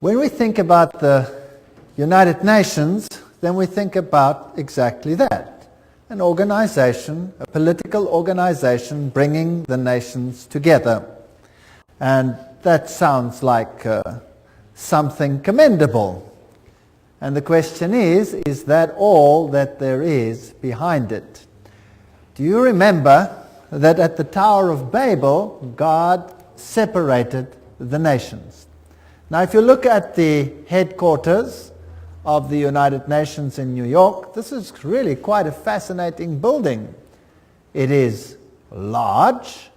When we think about the United Nations, then we think about exactly that. An organization, a political organization bringing the nations together. And that sounds like something commendable. And the question is that all that there is behind it? Do you remember that at the Tower of Babel, God separated the nations? Now, if you look at the headquarters of the United Nations in New York, this is really quite a fascinating building. It is large,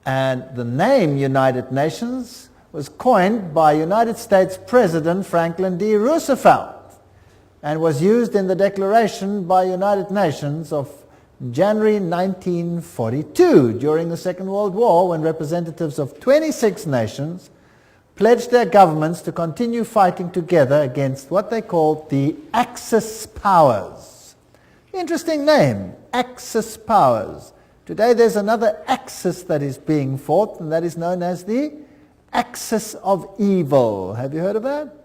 and the name United Nations was coined by United States President Franklin D. Roosevelt and was used in the Declaration by United Nations of January 1942 during the Second World War, when representatives of 26 nations pledged their governments to continue fighting together against what they called the Axis powers. Interesting name, Axis powers. Today there's another axis that is being fought, and that is known as the Axis of Evil. Have you heard of that?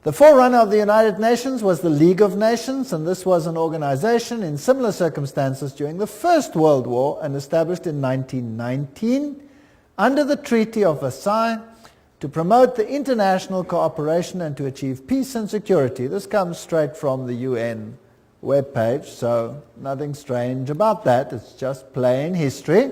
The forerunner of the United Nations was the League of Nations, and this was an organization in similar circumstances during the First World War and established in 1919 under the Treaty of Versailles to promote the international cooperation and to achieve peace and security. This comes straight from the UN webpage, so nothing strange about that. It's just plain history.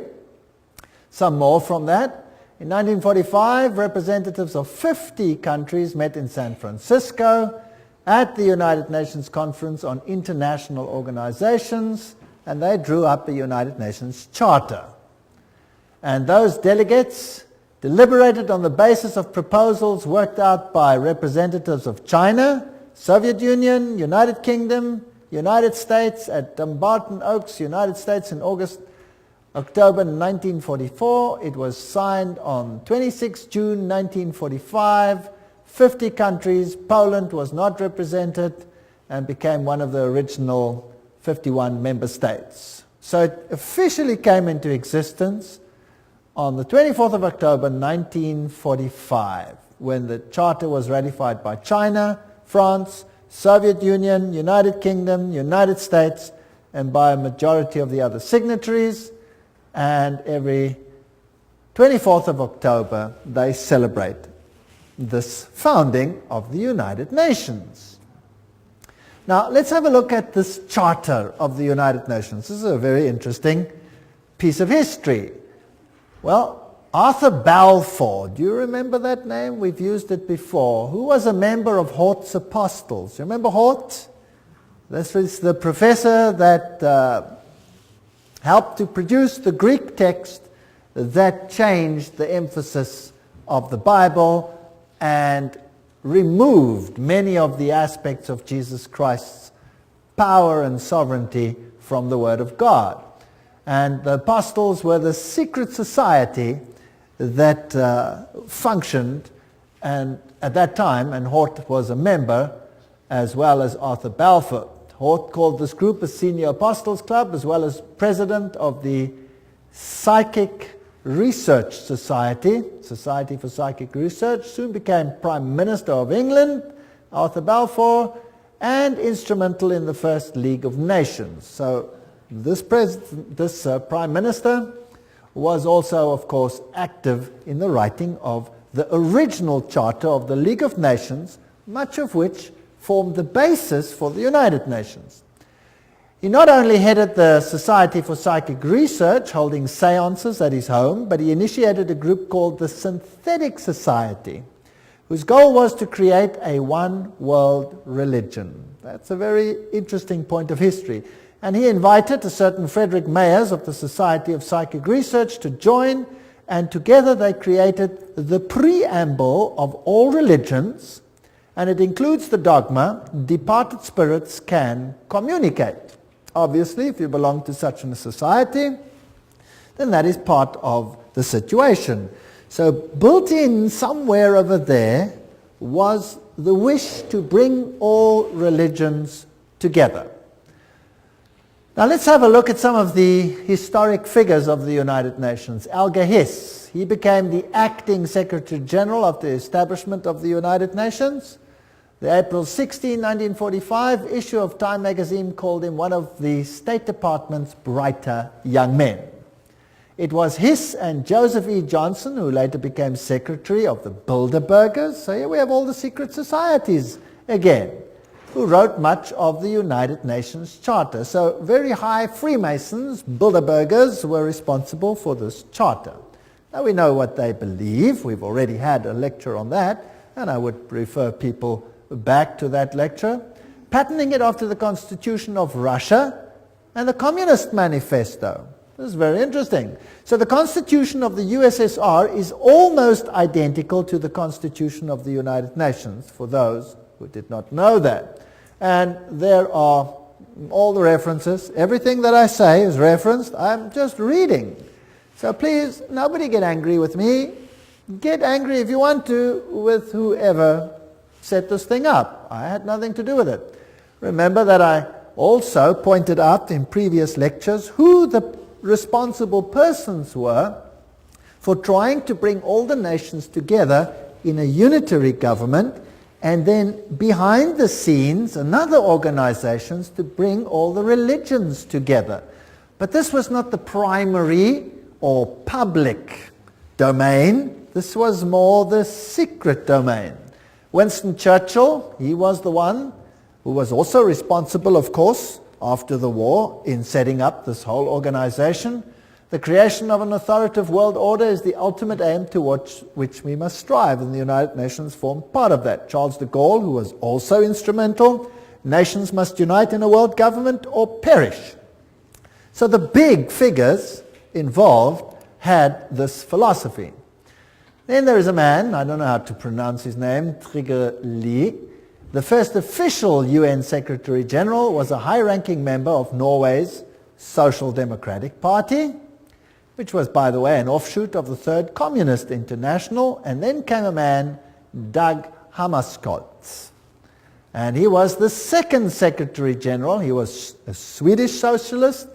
Some more from that. In 1945, representatives of 50 countries met in San Francisco at the United Nations Conference on International Organizations, and they drew up a United Nations Charter. And those delegates deliberated on the basis of proposals worked out by representatives of China, Soviet Union, United Kingdom, United States at Dumbarton Oaks, United States in October 1944. It was signed on 26 June 1945. 50 countries. Poland was not represented and became one of the original 51 member states. So it officially came into existence on the 24th of October 1945, when the Charter was ratified by China, France, Soviet Union, United Kingdom, United States, and by a majority of the other signatories. And every 24th of October, they celebrate this founding of the United Nations. Now, let's have a look at this Charter of the United Nations. This is a very interesting piece of history. Well, Arthur Balfour, do you remember that name? We've used it before. Who was a member of Hort's Apostles? You remember Hort? This was the professor that helped to produce the Greek text that changed the emphasis of the Bible and removed many of the aspects of Jesus Christ's power and sovereignty from the Word of God. And the apostles were the secret society that functioned and at that time, and Hort was a member, as well as Arthur Balfour. Hort called this group a Senior Apostles Club, as well as president of the Psychic Research Society, Society for Psychic Research, soon became Prime Minister of England, Arthur Balfour, and instrumental in the First League of Nations. So this Prime Minister was also, of course, active in the writing of the original Charter of the League of Nations, much of which formed the basis for the United Nations. He not only headed the Society for Psychic Research, holding seances at his home, but he initiated a group called the Synthetic Society, whose goal was to create a one-world religion. That's a very interesting point of history. And he invited a certain Frederick Mayers of the Society of Psychic Research to join, and together they created the preamble of all religions, and it includes the dogma, departed spirits can communicate. Obviously, if you belong to such a society, then that is part of the situation. So built in somewhere over there was the wish to bring all religions together. Now let's have a look at some of the historic figures of the United Nations. Alger Hiss, he became the acting Secretary General of the establishment of the United Nations. The April 16, 1945 issue of Time magazine called him one of the State Department's brighter young men. It was Hiss and Joseph E. Johnson who later became Secretary of the Bilderbergers. So here we have all the secret societies again, who wrote much of the United Nations Charter. So very high Freemasons, Bilderbergers, were responsible for this charter. Now we know what they believe. We've already had a lecture on that, and I would refer people back to that lecture. Patterning it after the Constitution of Russia and the Communist Manifesto. This is very interesting. So the Constitution of the USSR is almost identical to the Constitution of the United Nations, for those who did not know that. And there are all the references. Everything that I say is referenced. I'm just reading. So please, nobody get angry with me. Get angry if you want to with whoever set this thing up. I had nothing to do with it. Remember that I also pointed out in previous lectures who the responsible persons were for trying to bring all the nations together in a unitary government, and then behind the scenes another organizations to bring all the religions together. But this was not the primary or public domain. This was more the secret domain. Winston Churchill, he was the one who was also responsible, of course, after the war in setting up this whole organization. The creation of an authoritative world order is the ultimate aim towards which we must strive, and the United Nations formed part of that. Charles de Gaulle, who was also instrumental, nations must unite in a world government or perish. So the big figures involved had this philosophy. Then there is a man, I don't know how to pronounce his name, Descriere. The first official UN Secretary General was a high-ranking member of Norway's Social Democratic Party, which was, by the way, an offshoot of the Third Communist International. And then came a man, Dag Hammarskjöld. And he was the second Secretary General. He was a Swedish socialist.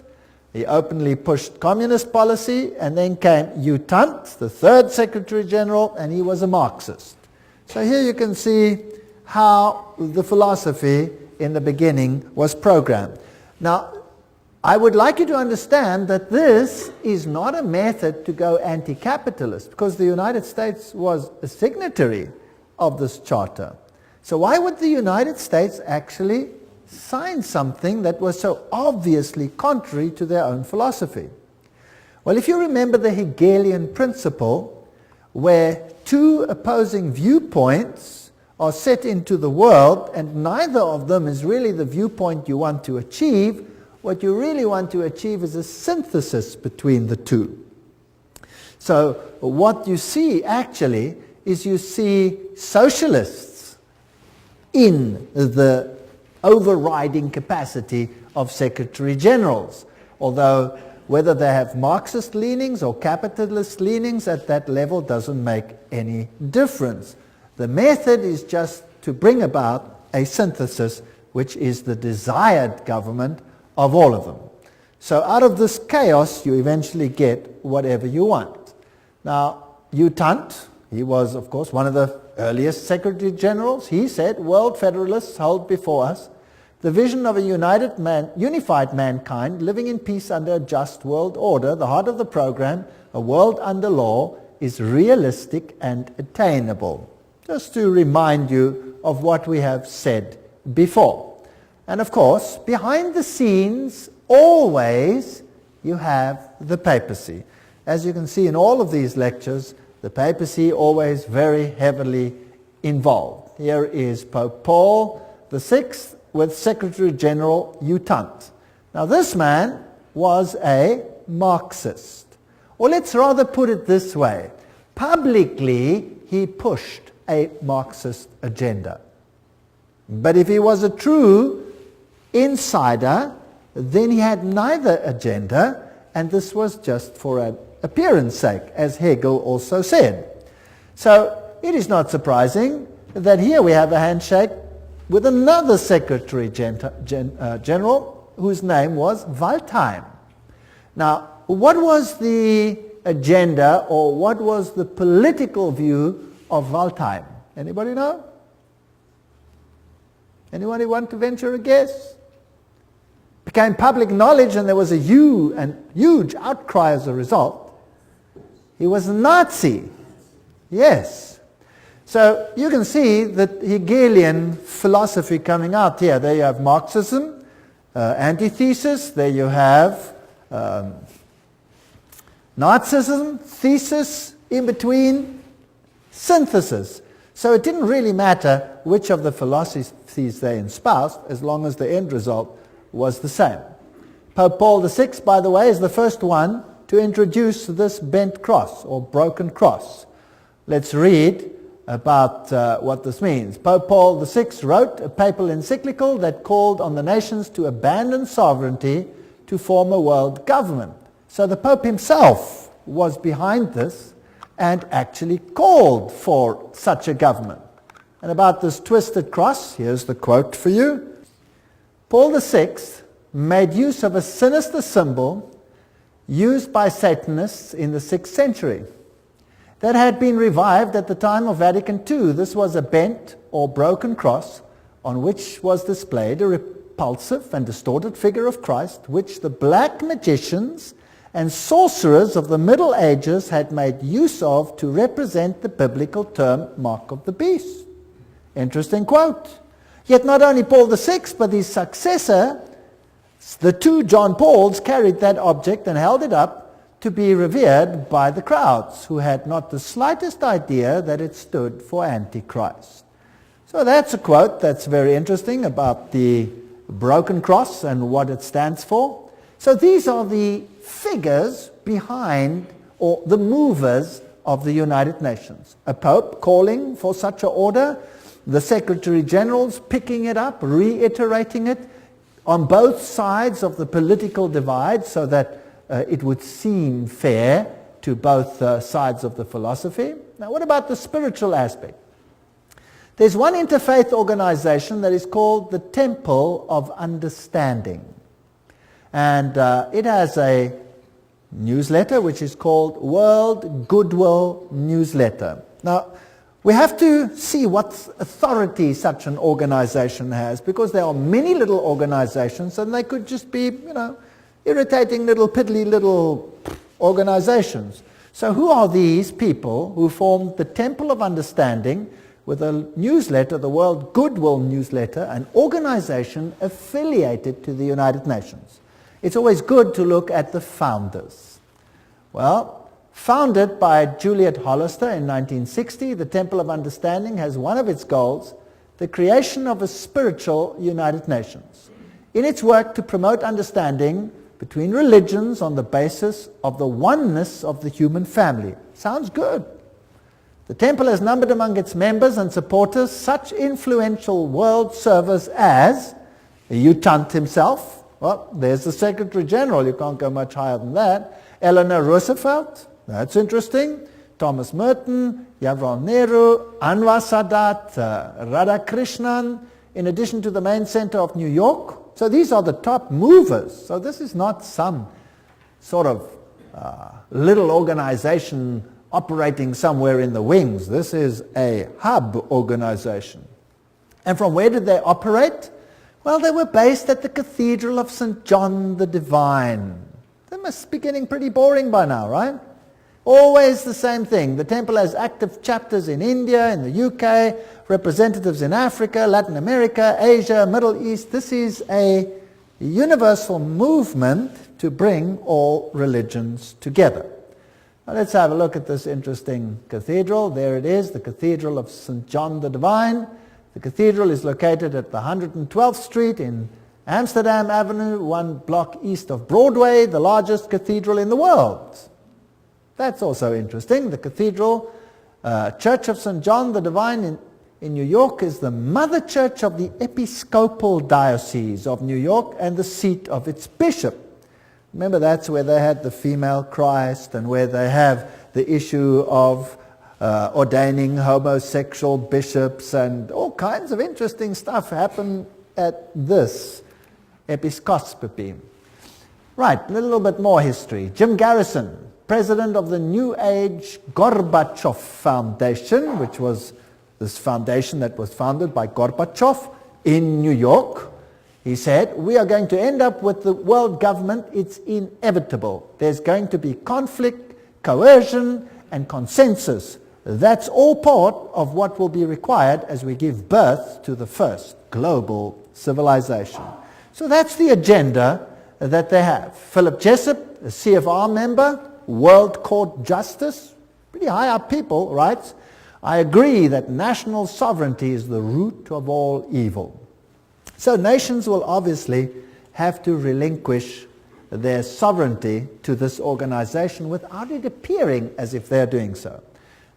He openly pushed communist policy. And then came U Thant, the third Secretary General, and he was a Marxist. So here you can see how the philosophy in the beginning was programmed. Now, I would like you to understand that this is not a method to go anti-capitalist, because the United States was a signatory of this charter. So why would the United States actually sign something that was so obviously contrary to their own philosophy? Well, if you remember the Hegelian principle, where two opposing viewpoints are set into the world and neither of them is really the viewpoint you want to achieve, what you really want to achieve is a synthesis between the two. So what you see actually is you see socialists in the overriding capacity of Secretary Generals, although whether they have Marxist leanings or capitalist leanings at that level doesn't make any difference. The method is just to bring about a synthesis, which is the desired government of all of them. So out of this chaos, you eventually get whatever you want. Now, U Thant, he was, of course, one of the earliest Secretary Generals. He said, "World Federalists hold before us the vision of a unified mankind living in peace under a just world order. The heart of the program, a world under law, is realistic and attainable." Just to remind you of what we have said before. And of course, behind the scenes, always you have the papacy. As you can see in all of these lectures, the papacy always very heavily involved. Here is Pope Paul VI with Secretary General U Thant. Now this man was a Marxist. Or let's rather put it this way. Publicly, he pushed a Marxist agenda. But if he was a true insider, then he had neither agenda, and this was just for an appearance sake, as Hegel also said. So it is not surprising that here we have a handshake with another Secretary General, whose name was Waldheim. Now, what was the agenda, or what was the political view of Waldheim? Anybody know? Anybody want to venture a guess? Became public knowledge, and there was a huge outcry as a result. He was a Nazi. Yes. So you can see the Hegelian philosophy coming out here. There you have Marxism, antithesis. There you have Nazism, thesis, in between, synthesis. So it didn't really matter which of the philosophies they espoused, as long as the end result was the same. Pope Paul VI, by the way, is the first one to introduce this bent cross, or broken cross. Let's read about what this means. Pope Paul VI wrote a papal encyclical that called on the nations to abandon sovereignty to form a world government. So the Pope himself was behind this and actually called for such a government. And about this twisted cross, here's the quote for you. Paul VI made use of a sinister symbol used by Satanists in the 6th century that had been revived at the time of Vatican II. This was a bent or broken cross on which was displayed a repulsive and distorted figure of Christ, which the black magicians and sorcerers of the Middle Ages had made use of to represent the biblical term mark of the beast. Interesting quote. Yet not only Paul VI, but his successor, the two John Pauls, carried that object and held it up to be revered by the crowds, who had not the slightest idea that it stood for Antichrist. So that's a quote that's very interesting about the broken cross and what it stands for. So these are the figures behind, or the movers of the United Nations. A pope calling for such an order, the Secretary Generals picking it up, reiterating it on both sides of the political divide so that it would seem fair to both sides of the philosophy. Now, what about the spiritual aspect? There's one interfaith organization that is called the Temple of Understanding. And it has a newsletter which is called World Goodwill Newsletter. Now, we have to see what authority such an organization has, because there are many little organizations and they could just be, irritating little piddly little organizations. So who are these people who formed the Temple of Understanding with a newsletter, the World Goodwill Newsletter, an organization affiliated to the United Nations? It's always good to look at the founders. Well, founded by Juliet Hollister in 1960, the Temple of Understanding has one of its goals, the creation of a spiritual United Nations, in its work to promote understanding between religions on the basis of the oneness of the human family. Sounds good. The Temple has numbered among its members and supporters such influential world servers as U Thant himself. Well, there's the Secretary General. You can't go much higher than that. Eleanor Roosevelt. That's interesting. Thomas Merton, Jawaharlal Nehru, Anwar Sadat, Radhakrishnan, in addition to the main center of New York. So these are the top movers. So this is not some sort of little organization operating somewhere in the wings. This is a hub organization. And from where did they operate? Well, they were based at the Cathedral of St. John the Divine. That must be getting pretty boring by now, right? Always the same thing. The temple has active chapters in India, in the UK, representatives in Africa, Latin America, Asia, Middle East. This is a universal movement to bring all religions together. Now let's have a look at this interesting cathedral. There it is, the Cathedral of St. John the Divine. The cathedral is located at the 112th Street in Amsterdam Avenue, 1 block east of Broadway, the largest cathedral in the world. That's also interesting. The Cathedral Church of St. John the Divine in New York is the mother church of the Episcopal Diocese of New York and the seat of its bishop. Remember, that's where they had the female Christ and where they have the issue of ordaining homosexual bishops, and all kinds of interesting stuff happen at this episcopacy. Right, a little bit more history. Jim Garrison, president of the New Age Gorbachev Foundation, which was this foundation that was founded by Gorbachev in New York. He said, we are going to end up with the world government. It's inevitable. There's going to be conflict, coercion, and consensus. That's all part of what will be required as we give birth to the first global civilization. So that's the agenda that they have. Philip Jessup, a CFR member, World Court Justice, pretty high up people, writes, I agree that national sovereignty is the root of all evil. So nations will obviously have to relinquish their sovereignty to this organization without it appearing as if they're doing so.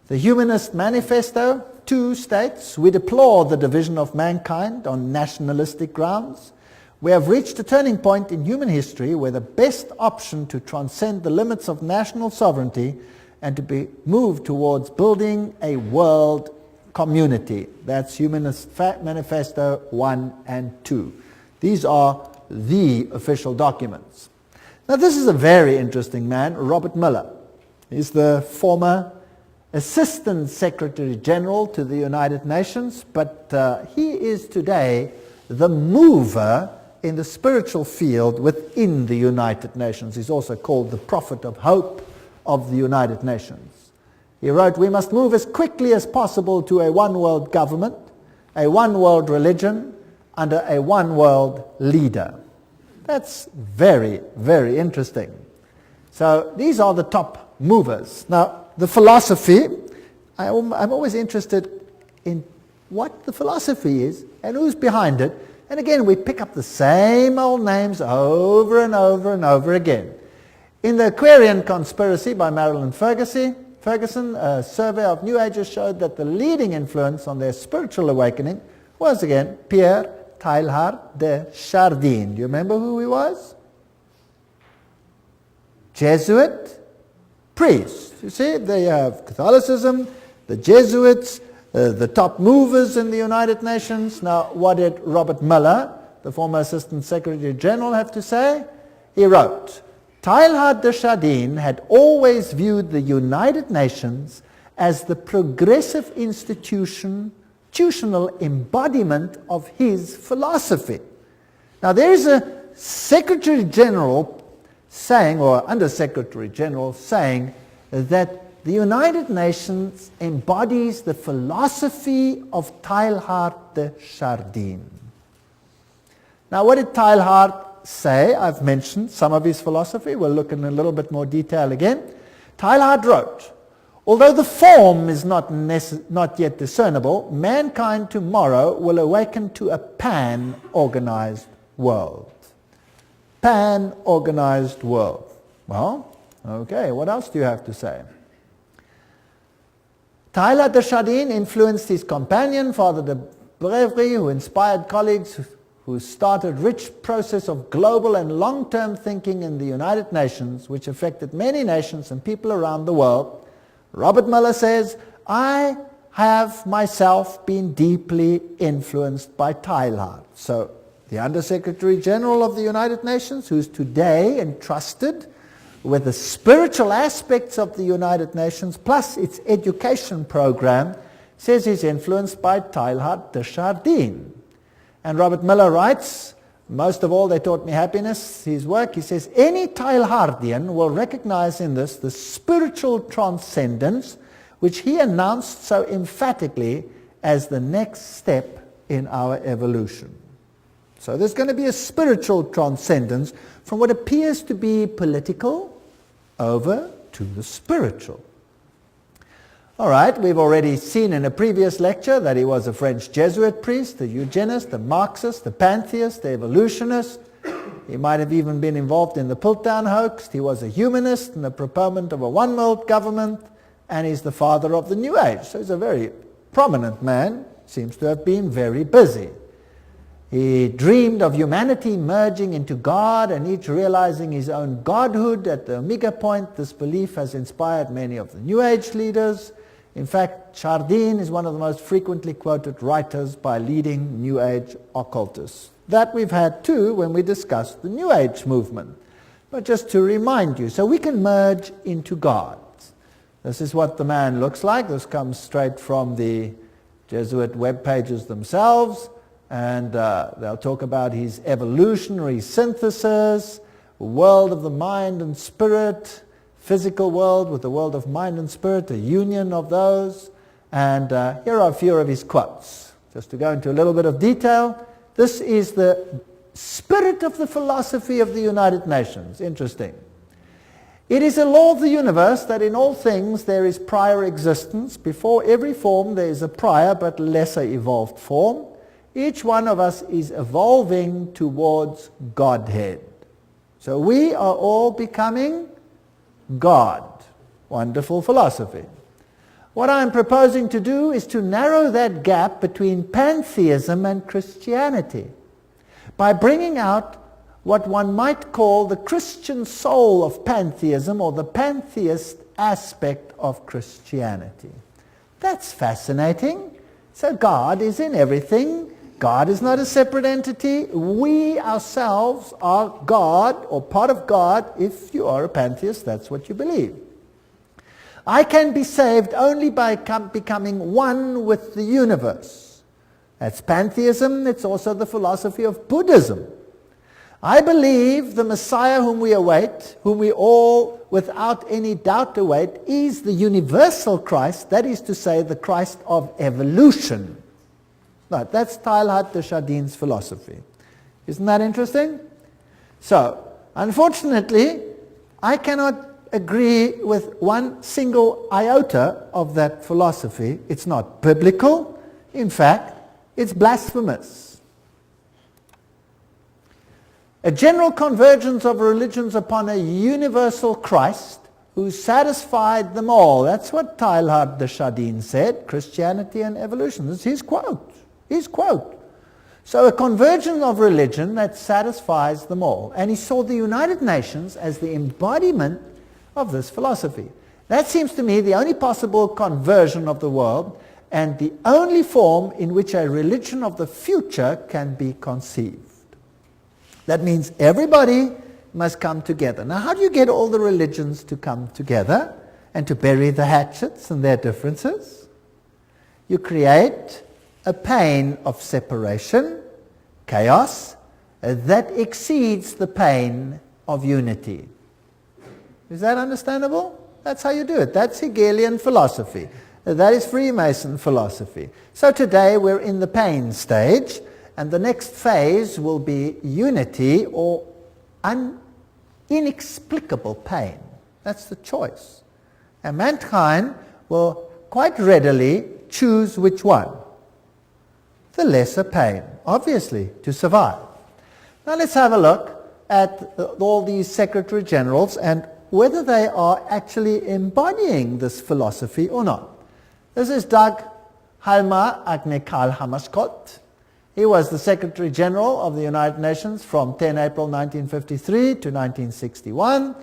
The Humanist Manifesto, 2 states, we deplore the division of mankind on nationalistic grounds. We have reached a turning point in human history where the best option to transcend the limits of national sovereignty and to be moved towards building a world community. That's Humanist Manifesto 1 and 2. These are the official documents. Now this is a very interesting man, Robert Mueller. He's the former Assistant Secretary General to the United Nations, but he is today the mover in the spiritual field within the United Nations. He's also called the prophet of hope of the United Nations. He wrote, we must move as quickly as possible to a one-world government, a one-world religion, under a one-world leader. That's very, very interesting. So these are the top movers. Now, the philosophy, I'm always interested in what the philosophy is and who's behind it. And again, we pick up the same old names over and over and over again. In the Aquarian Conspiracy by Marilyn Ferguson, a survey of New Agers showed that the leading influence on their spiritual awakening was, again, Pierre Teilhard de Chardin. Do you remember who he was? Jesuit priest. You see, they have Catholicism, the Jesuits, the top movers in the United Nations. Now, what did Robert Mueller, the former Assistant Secretary General, have to say? He wrote, Teilhard de Chardin had always viewed the United Nations as the progressive institutional embodiment of his philosophy. Now there is a Secretary General saying, or Under Secretary General saying, that the United Nations embodies the philosophy of Teilhard de Chardin. Now what did Teilhard say? I've mentioned some of his philosophy. We'll look in a little bit more detail again. Teilhard wrote, although the form is not yet discernible, mankind tomorrow will awaken to a pan-organized world. Pan-organized world. Well, okay, what else do you have to say? Teilhard de Chardin influenced his companion, Father de Brevery, who inspired colleagues who started rich process of global and long-term thinking in the United Nations, which affected many nations and people around the world. Robert Mueller says, I have myself been deeply influenced by Teilhard. So the Under-Secretary General of the United Nations, who's today entrusted with the spiritual aspects of the United Nations, plus its education program, says he's influenced by Teilhard de Chardin. And Robert Mueller writes, most of all they taught me happiness, his work, he says, any Teilhardian will recognize in this the spiritual transcendence which he announced so emphatically as the next step in our evolution. So there's going to be a spiritual transcendence from what appears to be political over to the spiritual. All right, we've already seen in a previous lecture that he was a French Jesuit priest, a eugenist, a Marxist, a pantheist, a evolutionist. He might have even been involved in the Piltdown hoax. He was a humanist and a proponent of a one-world government, and he's the father of the New Age. So he's a very prominent man, seems to have been very busy. He dreamed of humanity merging into God and each realizing his own godhood at the Omega point. This belief has inspired many of the New Age leaders. In fact, Chardin is one of the most frequently quoted writers by leading New Age occultists. That we've had too when we discussed the New Age movement. But just to remind you, so we can merge into God. This is what the man looks like. This comes straight from the Jesuit web pages themselves, and they'll talk about his evolutionary synthesis, world of the mind and spirit, physical world with the world of mind and spirit, a union of those. And here are a few of his quotes. Just to go into a little bit of detail, this is the spirit of the philosophy of the United Nations. Interesting. It is a law of the universe that in all things there is prior existence. Before every form there is a prior but lesser evolved form. Each one of us is evolving towards Godhead. So we are all becoming God. Wonderful philosophy. What I'm proposing to do is to narrow that gap between pantheism and Christianity by bringing out what one might call the Christian soul of pantheism, or the pantheist aspect of Christianity. That's fascinating. So God is in everything. God is not a separate entity. We ourselves are God, or part of God. If you are a pantheist, that's what you believe. I can be saved only by becoming one with the universe. That's pantheism. It's also the philosophy of Buddhism. I believe the Messiah whom we await, whom we all without any doubt await, is the universal Christ, that is to say, the Christ of evolution. Right, that's Teilhard de Chardin's philosophy. Isn't that interesting? So, unfortunately, I cannot agree with one single iota of that philosophy. It's not biblical. In fact, it's blasphemous. A general convergence of religions upon a universal Christ who satisfied them all. That's what Teilhard de Chardin said, Christianity and evolution. This is his quote. His quote. So a convergence of religion that satisfies them all. And he saw the United Nations as the embodiment of this philosophy. That seems to me the only possible conversion of the world, and the only form in which a religion of the future can be conceived. That means everybody must come together. Now, how do you get all the religions to come together and to bury the hatchets and their differences? You create a pain of separation, chaos, that exceeds the pain of unity. Is that understandable? That's how you do it. That's Hegelian philosophy. That is Freemason philosophy. So today we're in the pain stage, and the next phase will be unity or inexplicable pain. That's the choice. And mankind will quite readily choose which one? The lesser pain, obviously, to survive. Now let's have a look at all these Secretary Generals and whether they are actually embodying this philosophy or not. This is Dag Hjalmar Agne Hammarskjöld. He was the Secretary General of the United Nations from 10 April 1953 to 1961.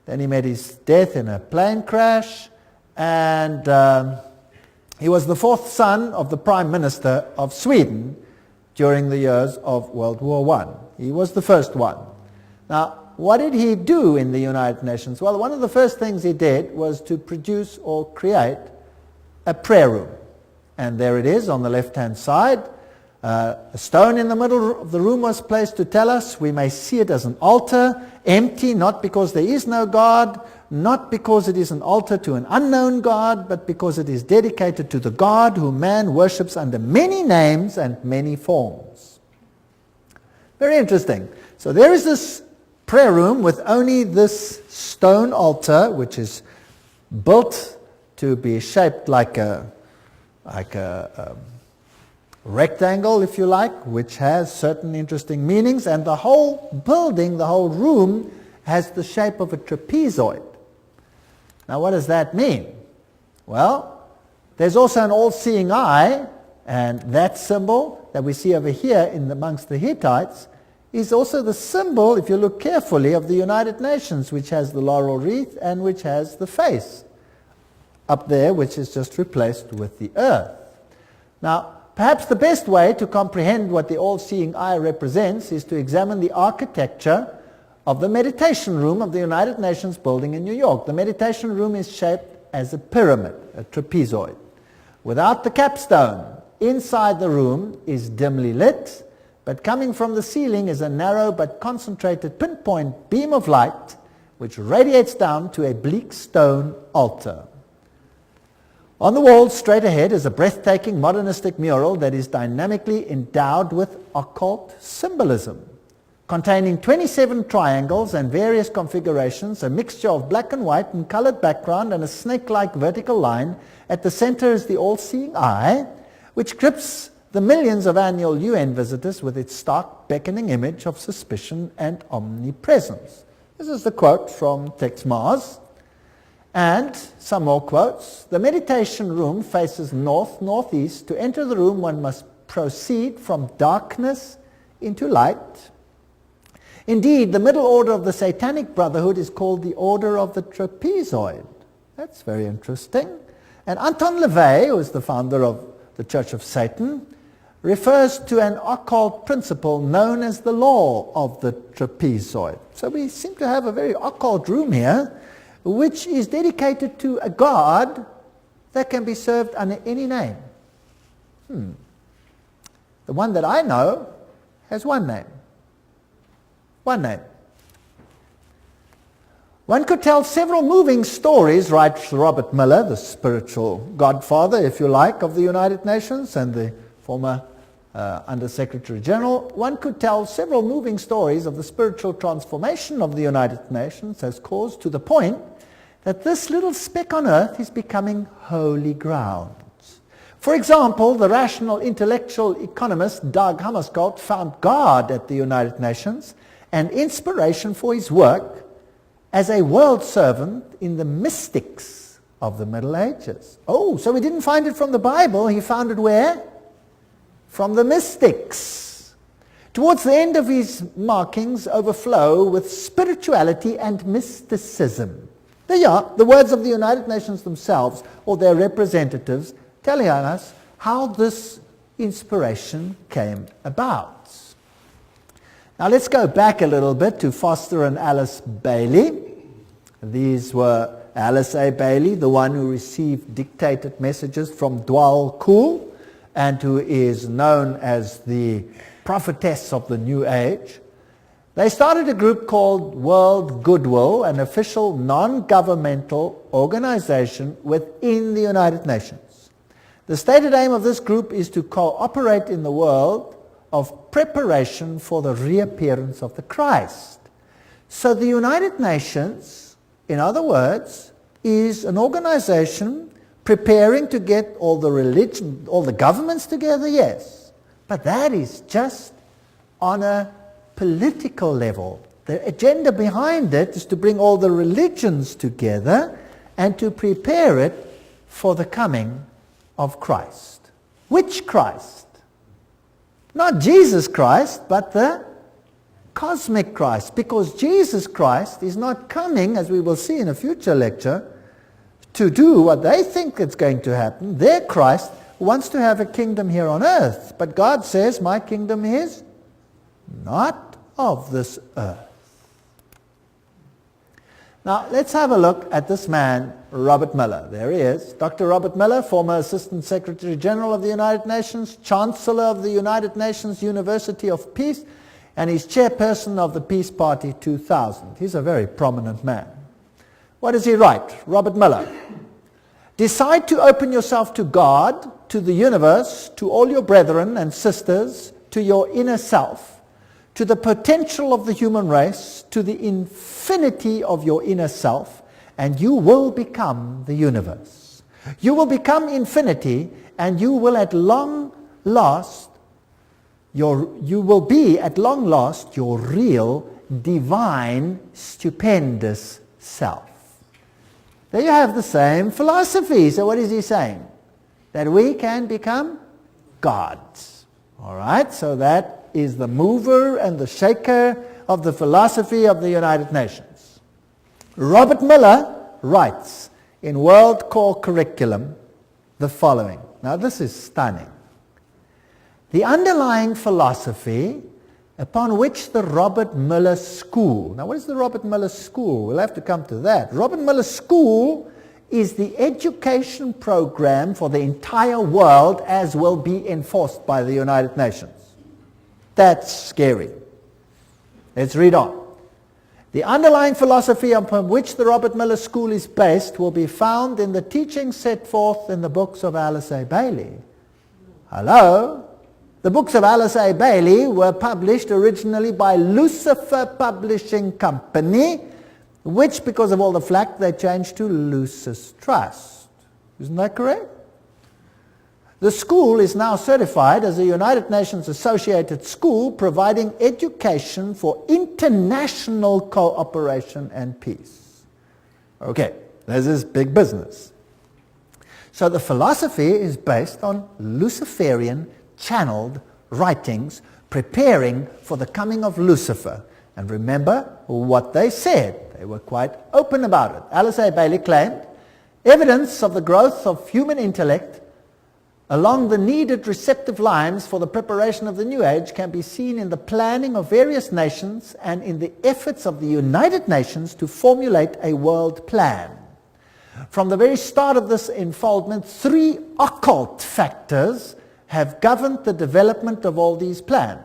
Then he met his death in a plane crash, and he was the fourth son of the Prime Minister of Sweden during the years of World War I. He was the first one. Now, what did he do in the United Nations? Well, one of the first things he did was to produce or create a prayer room. And there it is on the left-hand side. A stone in the middle of the room was placed to tell us we may see it as an altar, empty, not because there is no God, not because it is an altar to an unknown God, but because it is dedicated to the God whom man worships under many names and many forms. Very interesting. So there is this prayer room with only this stone altar, which is built to be shaped like a rectangle, if you like, which has certain interesting meanings, and the whole building, the whole room, has the shape of a trapezoid. Now, what does that mean? Well, there's also an all-seeing eye, and that symbol that we see over here amongst the Hittites is also the symbol, if you look carefully, of the United Nations, which has the laurel wreath and which has the face up there, which is just replaced with the earth. Now, Perhaps the best way to comprehend what the all-seeing eye represents is to examine the architecture of the meditation room of the United Nations building in New York. The meditation room is shaped as a pyramid, a trapezoid. Without the capstone, inside the room is dimly lit, but coming from the ceiling is a narrow but concentrated pinpoint beam of light which radiates down to a bleak stone altar. On the wall straight ahead is a breathtaking modernistic mural that is dynamically endowed with occult symbolism. Containing 27 triangles and various configurations, a mixture of black and white and colored background and a snake-like vertical line. At the center is the all-seeing eye, which grips the millions of annual UN visitors with its stark, beckoning image of suspicion and omnipresence. This is the quote from Tex Mars. And some more quotes. The meditation room faces north-northeast. To enter the room, one must proceed from darkness into light. Indeed, the middle order of the Satanic Brotherhood is called the Order of the Trapezoid. That's very interesting. And Anton LaVey, who is the founder of the Church of Satan, refers to an occult principle known as the law of the trapezoid. So we seem to have a very occult room here, which is dedicated to a god that can be served under any name. The one that I know has one name. One name. One could tell several moving stories, writes Robert Miller, the spiritual godfather, if you like, of the United Nations and the former Under-Secretary General. One could tell several moving stories of the spiritual transformation of the United Nations has caused to the point that this little speck on earth is becoming holy ground. For example, the rational intellectual economist Dag Hammarskjöld found God at the United Nations and inspiration for his work as a world servant in the mystics of the Middle Ages. Oh, so he didn't find it from the Bible, he found it where? From the mystics. Towards the end of his markings overflow with spirituality and mysticism. There you are, the words of the United Nations themselves, or their representatives, telling us how this inspiration came about. Now let's go back a little bit to Foster and Alice Bailey. These were Alice A. Bailey, the one who received dictated messages from Dwal Kul, and who is known as the prophetess of the New Age. They started a group called World Goodwill, an official non-governmental organization within the United Nations. The stated aim of this group is to cooperate in the world of preparation for the reappearance of the Christ. So the United Nations, in other words, is an organization preparing to get all the governments together, yes. But that is just on a political level. The agenda behind it is to bring all the religions together and to prepare it for the coming of Christ. Which Christ? Not Jesus Christ, but the cosmic Christ. Because Jesus Christ is not coming, as we will see in a future lecture, to do what they think is going to happen. Their Christ wants to have a kingdom here on earth. But God says, my kingdom is not of this earth. Now, let's have a look at this man, Robert Miller. There he is. Dr. Robert Miller, former Assistant Secretary General of the United Nations, Chancellor of the United Nations University of Peace, and he's chairperson of the Peace Party 2000. He's a very prominent man. What does he write? Robert Miller. Decide to open yourself to God, to the universe, to all your brethren and sisters, to your inner self, to the potential of the human race, to the infinity of your inner self, and you will become the universe. You will become infinity, and you will at long last, you will be at long last your real, divine, stupendous self. There you have the same philosophy. So what is he saying? That we can become gods. All right, so that is the mover and the shaker of the philosophy of the United Nations. Robert Miller writes in World Core Curriculum the following. Now this is stunning. The underlying philosophy upon which the Robert Muller School, now what is the Robert Muller School? We'll have to come to that. Robert Muller School is the education program for the entire world as will be enforced by the United Nations. That's scary. Let's read on. The underlying philosophy upon which the Robert Muller School is based will be found in the teachings set forth in the books of Alice A. Bailey. Hello? The books of Alice A. Bailey were published originally by Lucifer Publishing Company, which, because of all the flack, they changed to Lucis Trust. Isn't that correct? The school is now certified as a United Nations associated school providing education for international cooperation and peace. Okay, this is big business. So the philosophy is based on Luciferian channeled writings preparing for the coming of Lucifer. And remember what they said. They were quite open about it. Alice A. Bailey claimed evidence of the growth of human intellect along the needed receptive lines for the preparation of the new age can be seen in the planning of various nations and in the efforts of the United Nations to formulate a world plan. From the very start of this unfoldment, 3 occult factors have governed the development of all these plans.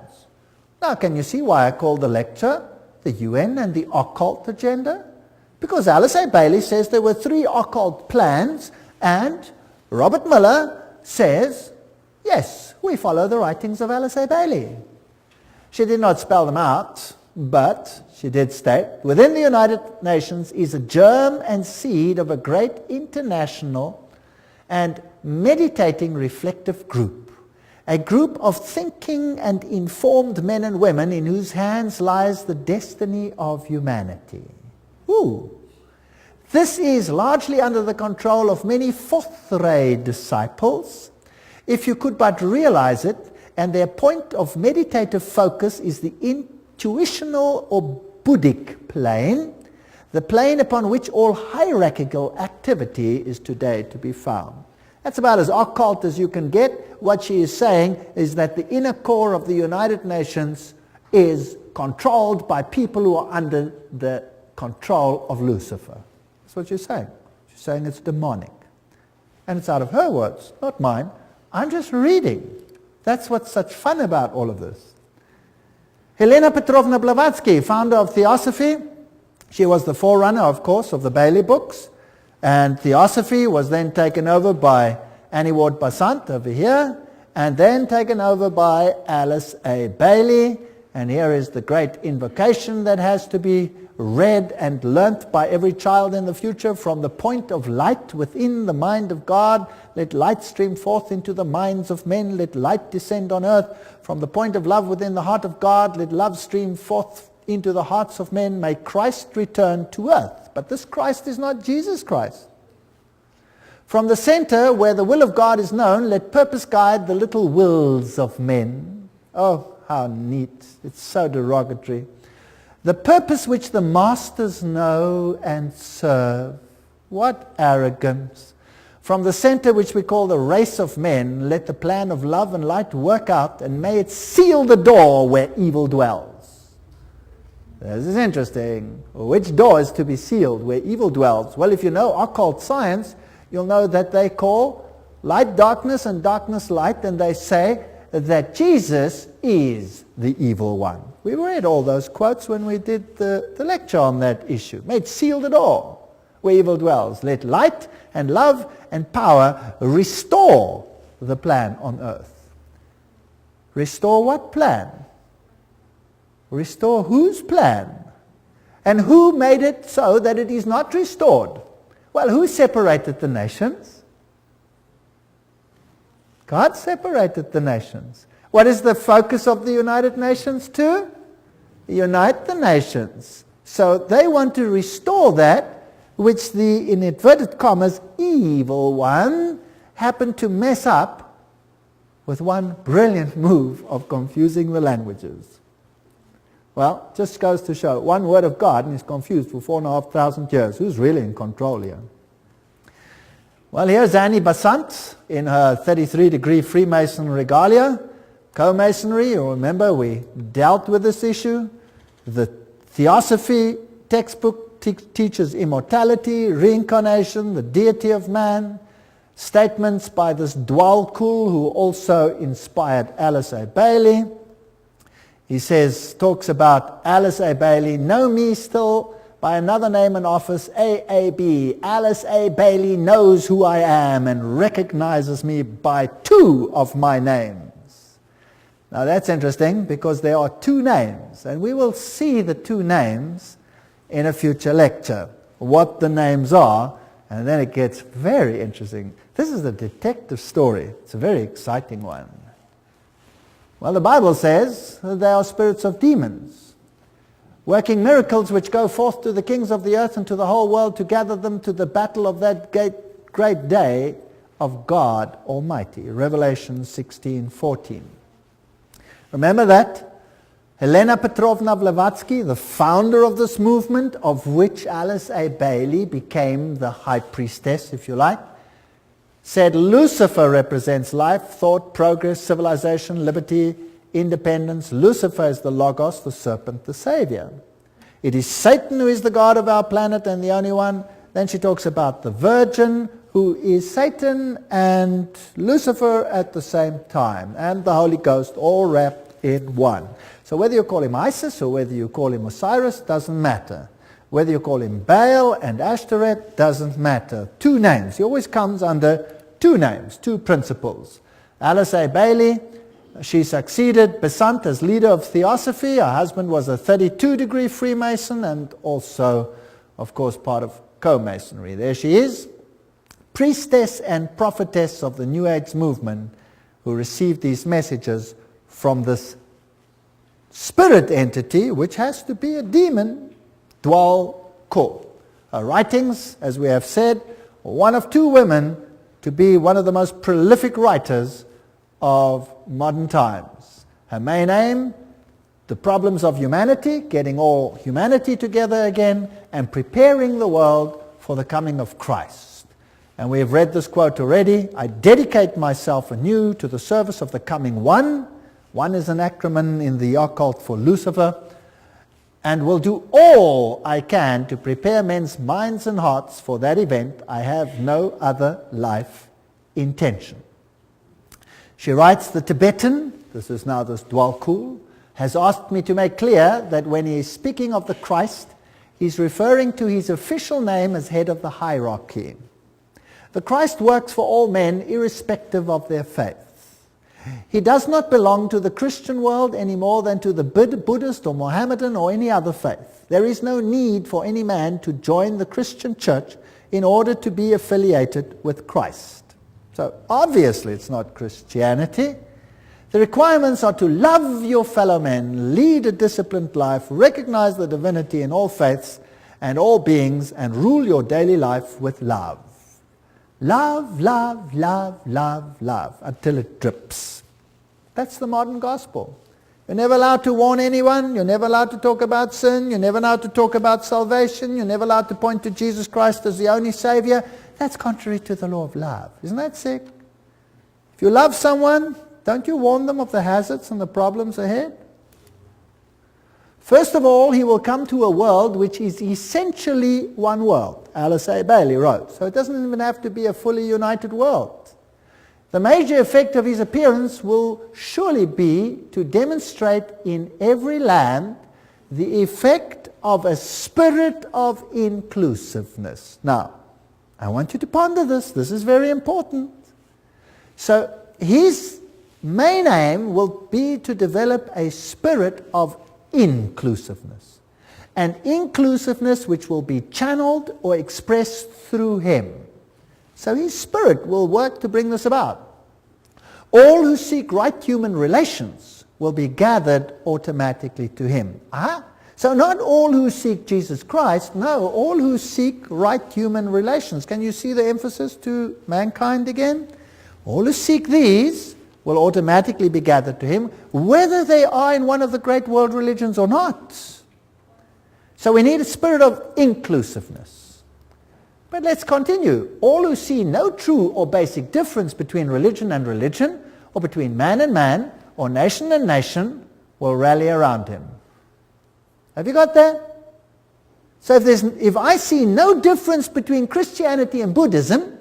Now, can you see why I call the lecture the UN and the occult agenda? Because Alice A. Bailey says there were 3 occult plans, and Robert Muller says, yes, we follow the writings of Alice A. Bailey. She did not spell them out, but she did state, within the United Nations is a germ and seed of a great international and meditating reflective group. A group of thinking and informed men and women in whose hands lies the destiny of humanity. Ooh. This is largely under the control of many fourth-ray disciples, if you could but realize it, and their point of meditative focus is the intuitional or Buddhic plane, the plane upon which all hierarchical activity is today to be found. That's about as occult as you can get. What she is saying is that the inner core of the United Nations is controlled by people who are under the control of Lucifer. That's what she's saying. She's saying it's demonic. And it's out of her words, not mine. I'm just reading. That's what's such fun about all of this. Helena Petrovna Blavatsky, founder of Theosophy. She was the forerunner, of course, of the Bailey books. And Theosophy was then taken over by Annie Ward Basant over here, and then taken over by Alice A. Bailey. And here is the great invocation that has to be read and learnt by every child in the future. From the point of light within the mind of God, let light stream forth into the minds of men, let light descend on earth. From the point of love within the heart of God, let love stream forth into the hearts of men. May Christ return to earth. But this Christ is not Jesus Christ. From the center where the will of God is known, let purpose guide the little wills of men. Oh, how neat. It's so derogatory. The purpose which the masters know and serve. What arrogance. From the center which we call the race of men, let the plan of love and light work out, and may it seal the door where evil dwells. This is interesting. Which door is to be sealed where evil dwells? Well, if you know occult science, you'll know that they call light darkness and darkness light, and they say that Jesus is the evil one. We read all those quotes when we did the lecture on that issue. May it seal the door where evil dwells. Let light and love and power restore the plan on earth. Restore what plan? Restore whose plan? And who made it so that it is not restored? Well, who separated the nations? God separated the nations. What is the focus of the United Nations to? Unite the nations. So they want to restore that which the, in inverted commas, evil one happened to mess up with one brilliant move of confusing the languages. Well, just goes to show, one word of God and is confused for 4,500 years. Who's really in control here? Well, here's Annie Besant in her 33-degree Freemason regalia, Co-Masonry, you remember we dealt with this issue. The Theosophy textbook teaches immortality, reincarnation, the deity of man. Statements by this Razboiul, who also inspired Alice A. Bailey. He talks about Alice A. Bailey, know me still by another name and office, AAB. Alice A. Bailey knows who I am and recognizes me by 2 of my names. Now that's interesting because there are 2 names, and we will see the 2 names in a future lecture, what the names are, and then it gets very interesting. This is a detective story. It's a very exciting one. Well, the Bible says that they are spirits of demons, working miracles which go forth to the kings of the earth and to the whole world to gather them to the battle of that great day of God Almighty. Revelation 16:14. Remember that? Helena Petrovna Blavatsky, the founder of this movement, of which Alice A. Bailey became the high priestess, if you like, said Lucifer represents life, thought, progress, civilization, liberty, independence. Lucifer is the Logos, the serpent, the Savior. It is Satan who is the God of our planet and the only one. Then she talks about the Virgin, who is Satan and Lucifer at the same time, and the Holy Ghost, all wrapped in one. So whether you call him Isis or whether you call him Osiris, doesn't matter. Whether you call him Baal and Ashtoreth, doesn't matter. 2 names. He always comes under 2 names, 2 principles. Alice A. Bailey, she succeeded Besant as leader of Theosophy. Her husband was a 32-degree Freemason and also, of course, part of Co-Masonry. There she is, priestess and prophetess of the New Age movement, who received these messages from this spirit entity, which has to be a demon, Razboiul. Her writings, as we have said, are one of 2 women to be one of the most prolific writers of modern times. Her main aim, the problems of humanity, getting all humanity together again, and preparing the world for the coming of Christ. And we have read this quote already, I dedicate myself anew to the service of the coming One. One is an acronym in the occult for Lucifer, and will do all I can to prepare men's minds and hearts for that event. I have no other life intention. She writes, the Tibetan, this is now this Razboiul, has asked me to make clear that when he is speaking of the Christ, he's referring to his official name as head of the hierarchy. The Christ works for all men irrespective of their faith. He does not belong to the Christian world any more than to the Buddhist or Mohammedan or any other faith. There is no need for any man to join the Christian church in order to be affiliated with Christ. So obviously it's not Christianity. The requirements are to love your fellow men, lead a disciplined life, recognize the divinity in all faiths and all beings, and rule your daily life with love. Love, love, love, love, love, until it drips. That's the modern gospel. You're never allowed to warn anyone. You're never allowed to talk about sin. You're never allowed to talk about salvation. You're never allowed to point to Jesus Christ as the only Savior. That's contrary to the law of love. Isn't that sick? If you love someone, don't you warn them of the hazards and the problems ahead? First of all, he will come to a world which is essentially one world, Alice A. Bailey wrote. So it doesn't even have to be a fully united world. The major effect of his appearance will surely be to demonstrate in every land the effect of a spirit of inclusiveness. Now, I want you to ponder this. This is very important. So his main aim will be to develop a spirit of inclusiveness. And inclusiveness which will be channeled or expressed through him. So his spirit will work to bring this about. All who seek right human relations will be gathered automatically to him. So not all who seek Jesus Christ, no, all who seek right human relations. Can you see the emphasis to mankind again? All who seek these will automatically be gathered to him, whether they are in one of the great world religions or not. So we need a spirit of inclusiveness. But let's continue. All who see no true or basic difference between religion and religion, or between man and man, or nation and nation will rally around him. Have you got that? So if I see no difference between Christianity and Buddhism,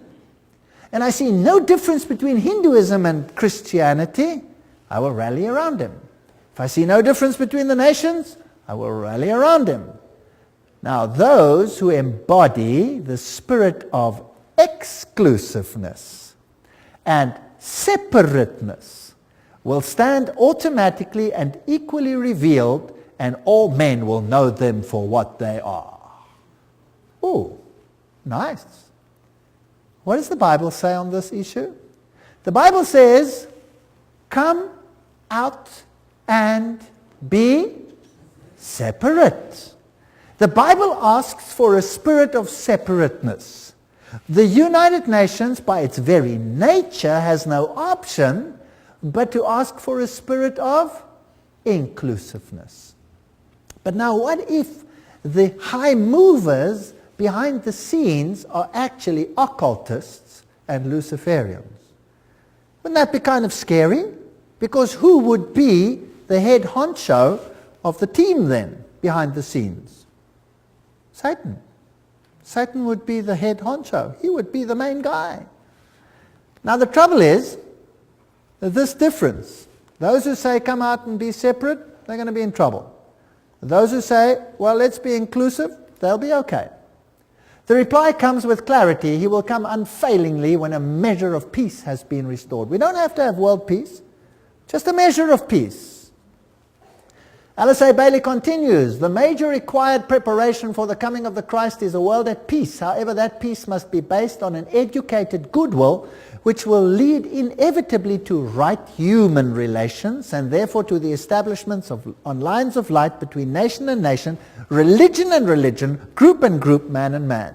and I see no difference between Hinduism and Christianity, I will rally around him. If I see no difference between the nations, I will rally around him. Now, those who embody the spirit of exclusiveness and separateness will stand automatically and equally revealed, and all men will know them for what they are. Ooh, nice. What does the Bible say on this issue? The Bible says, come out and be separate. The Bible asks for a spirit of separateness. The United Nations, by its very nature, has no option but to ask for a spirit of inclusiveness. But now, what if the high movers behind the scenes are actually occultists and Luciferians? Wouldn't that be kind of scary? Because who would be the head honcho of the team then, behind the scenes? Satan. Satan would be the head honcho. He would be the main guy. Now the trouble is, this difference. Those who say come out and be separate, they're going to be in trouble. Those who say, well, let's be inclusive, they'll be okay. The reply comes with clarity. He will come unfailingly when a measure of peace has been restored. We don't have to have world peace, just a measure of peace. Alice A. Bailey continues, the major required preparation for the coming of the Christ is a world at peace. However, that peace must be based on an educated goodwill which will lead inevitably to right human relations and therefore to the establishments on lines of light between nation and nation, religion and religion, group and group, man and man.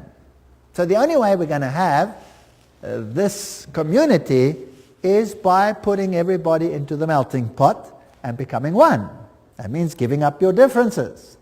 So the only way we're going to have this community is by putting everybody into the melting pot and becoming one. That means giving up your differences.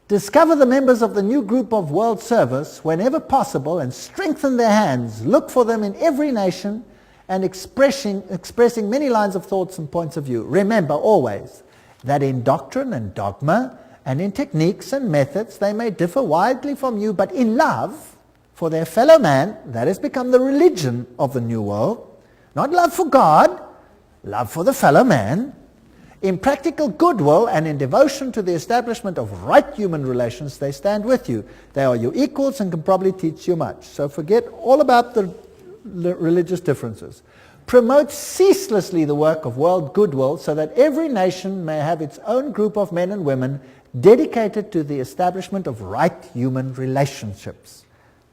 Discover the members of the new group of world service whenever possible and strengthen their hands. Look for them in every nation and expressing many lines of thoughts and points of view. Remember always that in doctrine and dogma and in techniques and methods they may differ widely from you, but in love for their fellow man, that has become the religion of the new world. Not love for God, love for the fellow man. In practical goodwill and in devotion to the establishment of right human relations, they stand with you. They are your equals and can probably teach you much. So forget all about the religious differences. Promote ceaselessly the work of world goodwill so that every nation may have its own group of men and women dedicated to the establishment of right human relationships.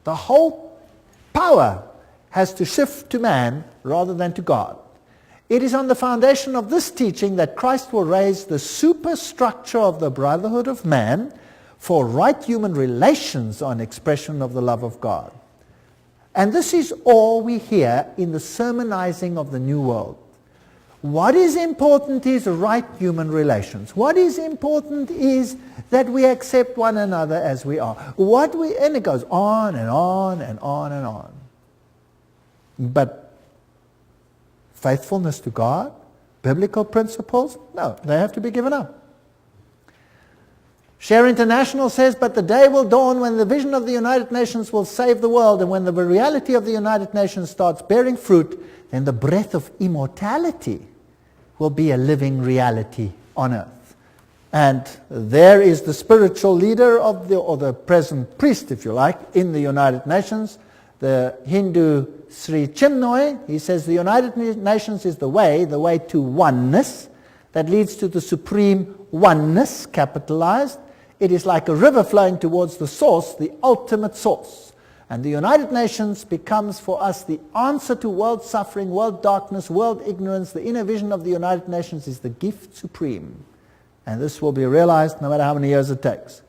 The whole power has to shift to man rather than to God. It is on the foundation of this teaching that Christ will raise the superstructure of the brotherhood of man for right human relations on expression of the love of God. And this is all we hear in the sermonizing of the New World. What is important is right human relations. What is important is that we accept one another as we are. And it goes on and on and on and on. But faithfulness to God, biblical principles, no, they have to be given up. Share International says, but the day will dawn when the vision of the United Nations will save the world, and when the reality of the United Nations starts bearing fruit, then the breath of immortality will be a living reality on earth. And there is the spiritual leader of or the present priest, if you like, in the United Nations, the Hindu Sri Chinmoy. He says the United Nations is the way to oneness that leads to the supreme oneness, capitalized. It is like a river flowing towards the source, the ultimate source. And the United Nations becomes for us the answer to world suffering, world darkness, world ignorance. The inner vision of the United Nations is the gift supreme. And this will be realized no matter how many years it takes.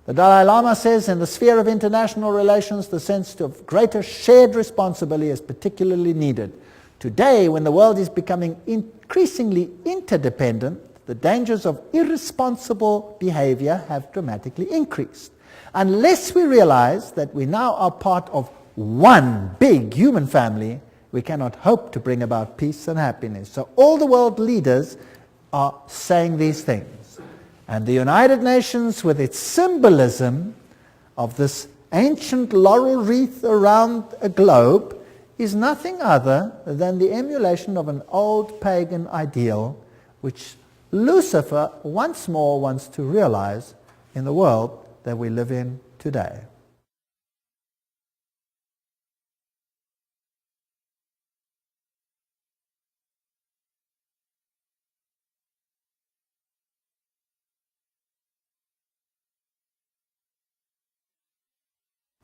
The Dalai Lama says in the sphere of international relations, the sense of greater shared responsibility is particularly needed. Today, when the world is becoming increasingly interdependent, the dangers of irresponsible behavior have dramatically increased. Unless we realize that we now are part of one big human family, we cannot hope to bring about peace and happiness. So all the world leaders are saying these things. And the United Nations, with its symbolism of this ancient laurel wreath around a globe, is nothing other than the emulation of an old pagan ideal which Lucifer once more wants to realize in the world that we live in today.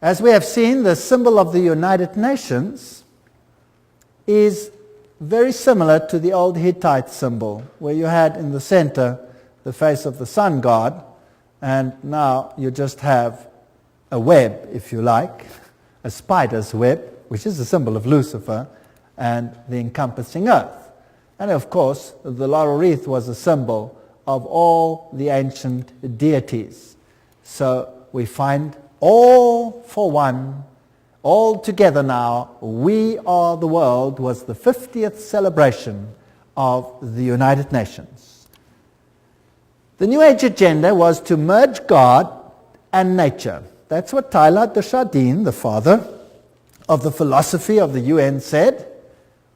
As we have seen, the symbol of the United Nations is very similar to the old Hittite symbol, where you had in the center the face of the sun god, and now you just have a web, if you like, a spider's web, which is the symbol of Lucifer, and the encompassing earth. And of course, the laurel wreath was a symbol of all the ancient deities. So we find all for one, all together now, we are the world, was the 50th celebration of the United Nations. The New Age agenda was to merge God and nature. That's what Teilhard de Chardin, the father of the philosophy of the UN, said.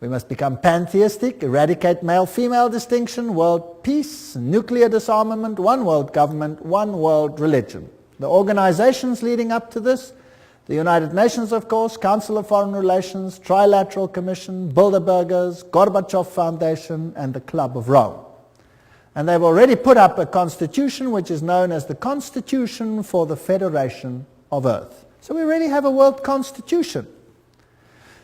We must become pantheistic, eradicate male-female distinction, world peace, nuclear disarmament, one world government, one world religion. The organizations leading up to this, the United Nations, of course, Council of Foreign Relations, Trilateral Commission, Bilderbergers, Gorbachev Foundation, and the Club of Rome. And they've already put up a constitution which is known as the Constitution for the Federation of Earth. So we already have a world constitution.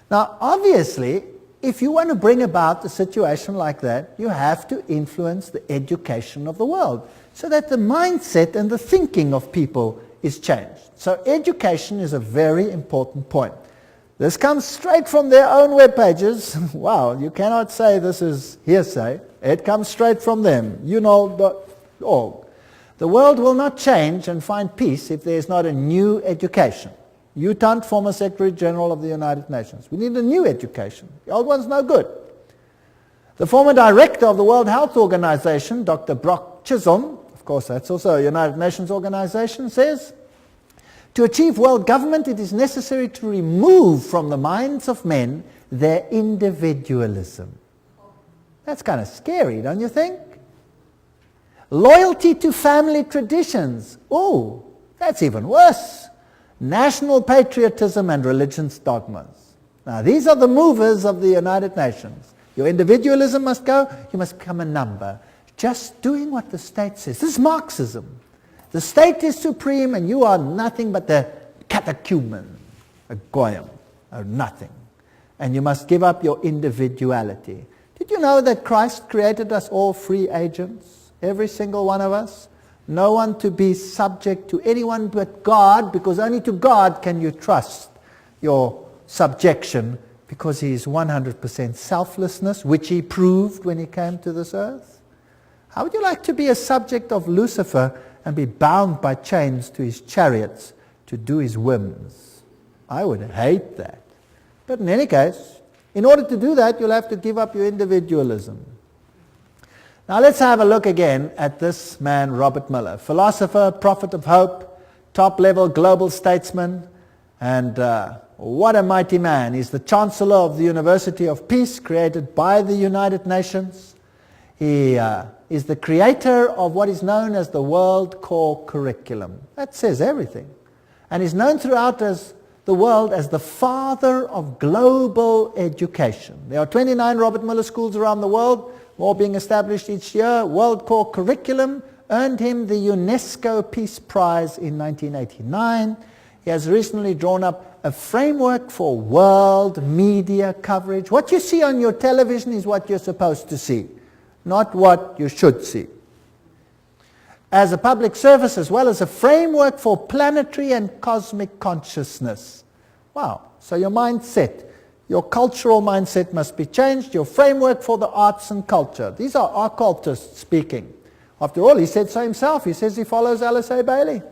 Now, obviously, if you want to bring about a situation like that, you have to influence the education of the world, so that the mindset and the thinking of people is changed. So education is a very important point. This comes straight from their own web pages. Wow, you cannot say this is hearsay. It comes straight from them, uknow.org. The world will not change and find peace if there is not a new education. U Thant, former Secretary General of the United Nations. We need a new education. The old one's no good. The former director of the World Health Organization, Dr. Brock Chisholm, of course that's also a United Nations organization, says, to achieve world government it is necessary to remove from the minds of men their individualism. That's kind of scary, don't you think? Loyalty to family traditions. Oh, that's even worse. National patriotism and religion's dogmas. Now these are the movers of the United Nations. Your individualism must go, you must become a number. Just doing what the state says. This is Marxism. The state is supreme and you are nothing but the catechumen, a goyim, or nothing. And you must give up your individuality. Did you know that Christ created us all free agents? Every single one of us? No one to be subject to anyone but God, because only to God can you trust your subjection, because he is 100% selflessness, which he proved when he came to this earth. How would you like to be a subject of Lucifer and be bound by chains to his chariots to do his whims? I would hate that. But in any case, in order to do that, you'll have to give up your individualism. Now let's have a look again at this man, Robert Miller, philosopher, prophet of hope, top-level global statesman, and what a mighty man. He's the Chancellor of the University of Peace, created by the United Nations. He is the creator of what is known as the World Core Curriculum. That says everything. And he's known throughout the world as the father of global education. There are 29 Robert Miller schools around the world, more being established each year. World Core Curriculum earned him the UNESCO Peace Prize in 1989. He has recently drawn up a framework for world media coverage. What you see on your television is what you're supposed to see, not what you should see. As a public service, as well as a framework for planetary and cosmic consciousness. Wow. So your mindset, your cultural mindset must be changed, your framework for the arts and culture. These are occultists speaking. After all, he said so himself. He says he follows Alice A. Bailey.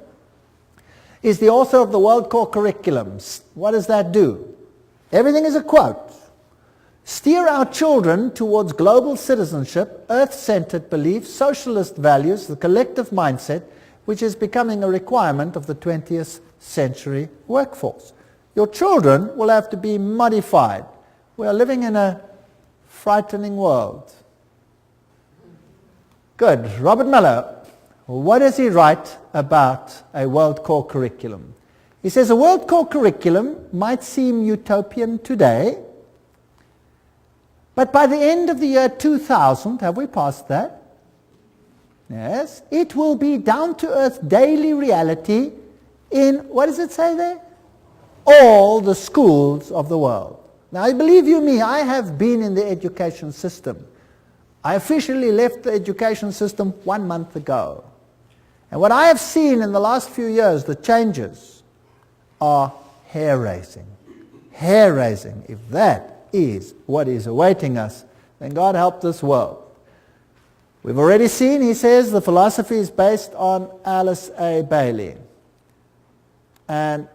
He's the author of the World Core Curriculum. What does that do? Everything is a quote. steer our children towards global citizenship, earth-centered beliefs, socialist values, the collective mindset, which is becoming a requirement of the 20th century workforce. Your children will have to be modified. We are living in a frightening world. Good. Robert Mueller, what does he write about a world core curriculum? He says a world core curriculum might seem utopian today, but by the end of the year 2000, have we passed that? Yes. It will be down-to-earth daily reality in, what does it say there? All the schools of the world. Now, believe you me, I have been in the education system. I officially left the education system 1 month ago. And what I have seen in the last few years, the changes are hair-raising. Hair-raising. If that is what is awaiting us, then God help this world. We've already seen, he says, the philosophy is based on Alice A. Bailey. And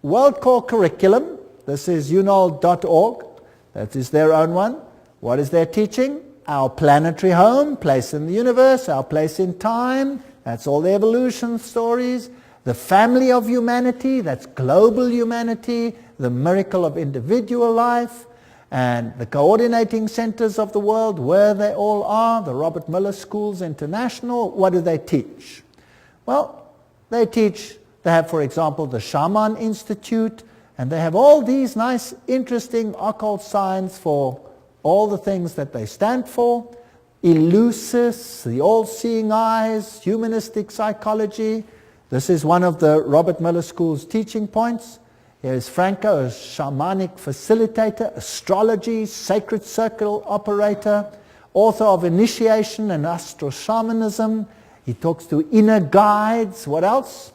World Core Curriculum, this is unol.org, that is their own one. What is their teaching? Our planetary home, place in the universe, our place in time, that's all the evolution stories. The family of humanity, that's global humanity, the miracle of individual life, and the coordinating centers of the world, where they all are, the Robert Mueller Schools International. What do they teach? Well, they have, for example, the Shaman Institute, and they have all these nice, interesting occult science for all the things that they stand for. Eleusis, the all-seeing eyes, humanistic psychology. This is one of the Robert Mueller School's teaching points. Here is Franco, a shamanic facilitator, astrology, sacred circle operator, author of Initiation and Astro Shamanism. He talks to inner guides. What else?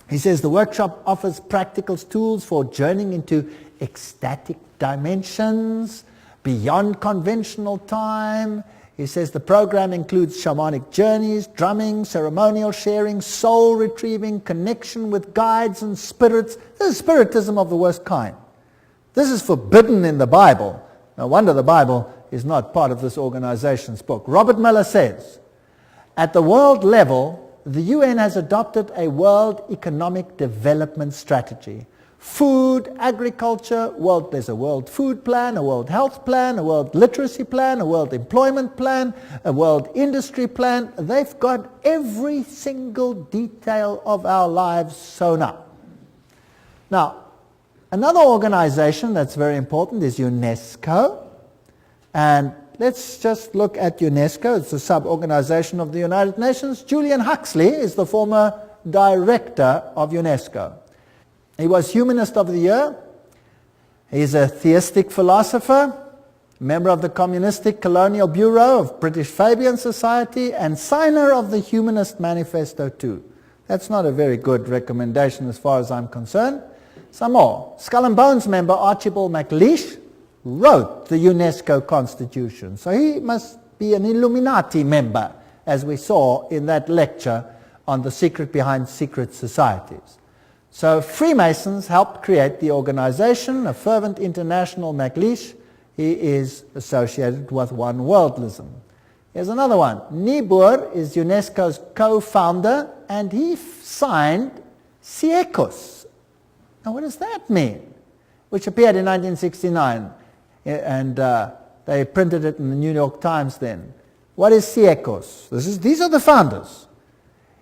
He says the workshop offers practical tools for journeying into ecstatic dimensions, beyond conventional time. He says the program includes shamanic journeys, drumming, ceremonial sharing, soul retrieving, connection with guides and spirits. This is spiritism of the worst kind. This is forbidden in the Bible. No wonder the Bible is not part of this organization's book. Robert Mueller says, at the world level, the UN has adopted a World Economic Development Strategy. Food, agriculture, there's a World Food Plan, a World Health Plan, a World Literacy Plan, a World Employment Plan, a World Industry Plan. They've got every single detail of our lives sewn up. Now, another organization that's very important is UNESCO. And let's just look at UNESCO. It's a sub-organization of the United Nations. Julian Huxley is the former director of UNESCO. He was Humanist of the Year. He's a theistic philosopher, member of the Communistic Colonial Bureau of British Fabian Society, and signer of the Humanist Manifesto too. That's not a very good recommendation as far as I'm concerned. Some more. Skull and Bones member Archibald MacLeish wrote the UNESCO Constitution. So he must be an Illuminati member, as we saw in that lecture on the secret behind secret societies. So Freemasons helped create the organization, a fervent international MacLeish. He is associated with one worldlism. Here's another one. Niebuhr is UNESCO's co-founder, and he signed Siecus. Now what does that mean? Which appeared in 1969, and they printed it in the New York Times then. What is Siecus? These are the founders.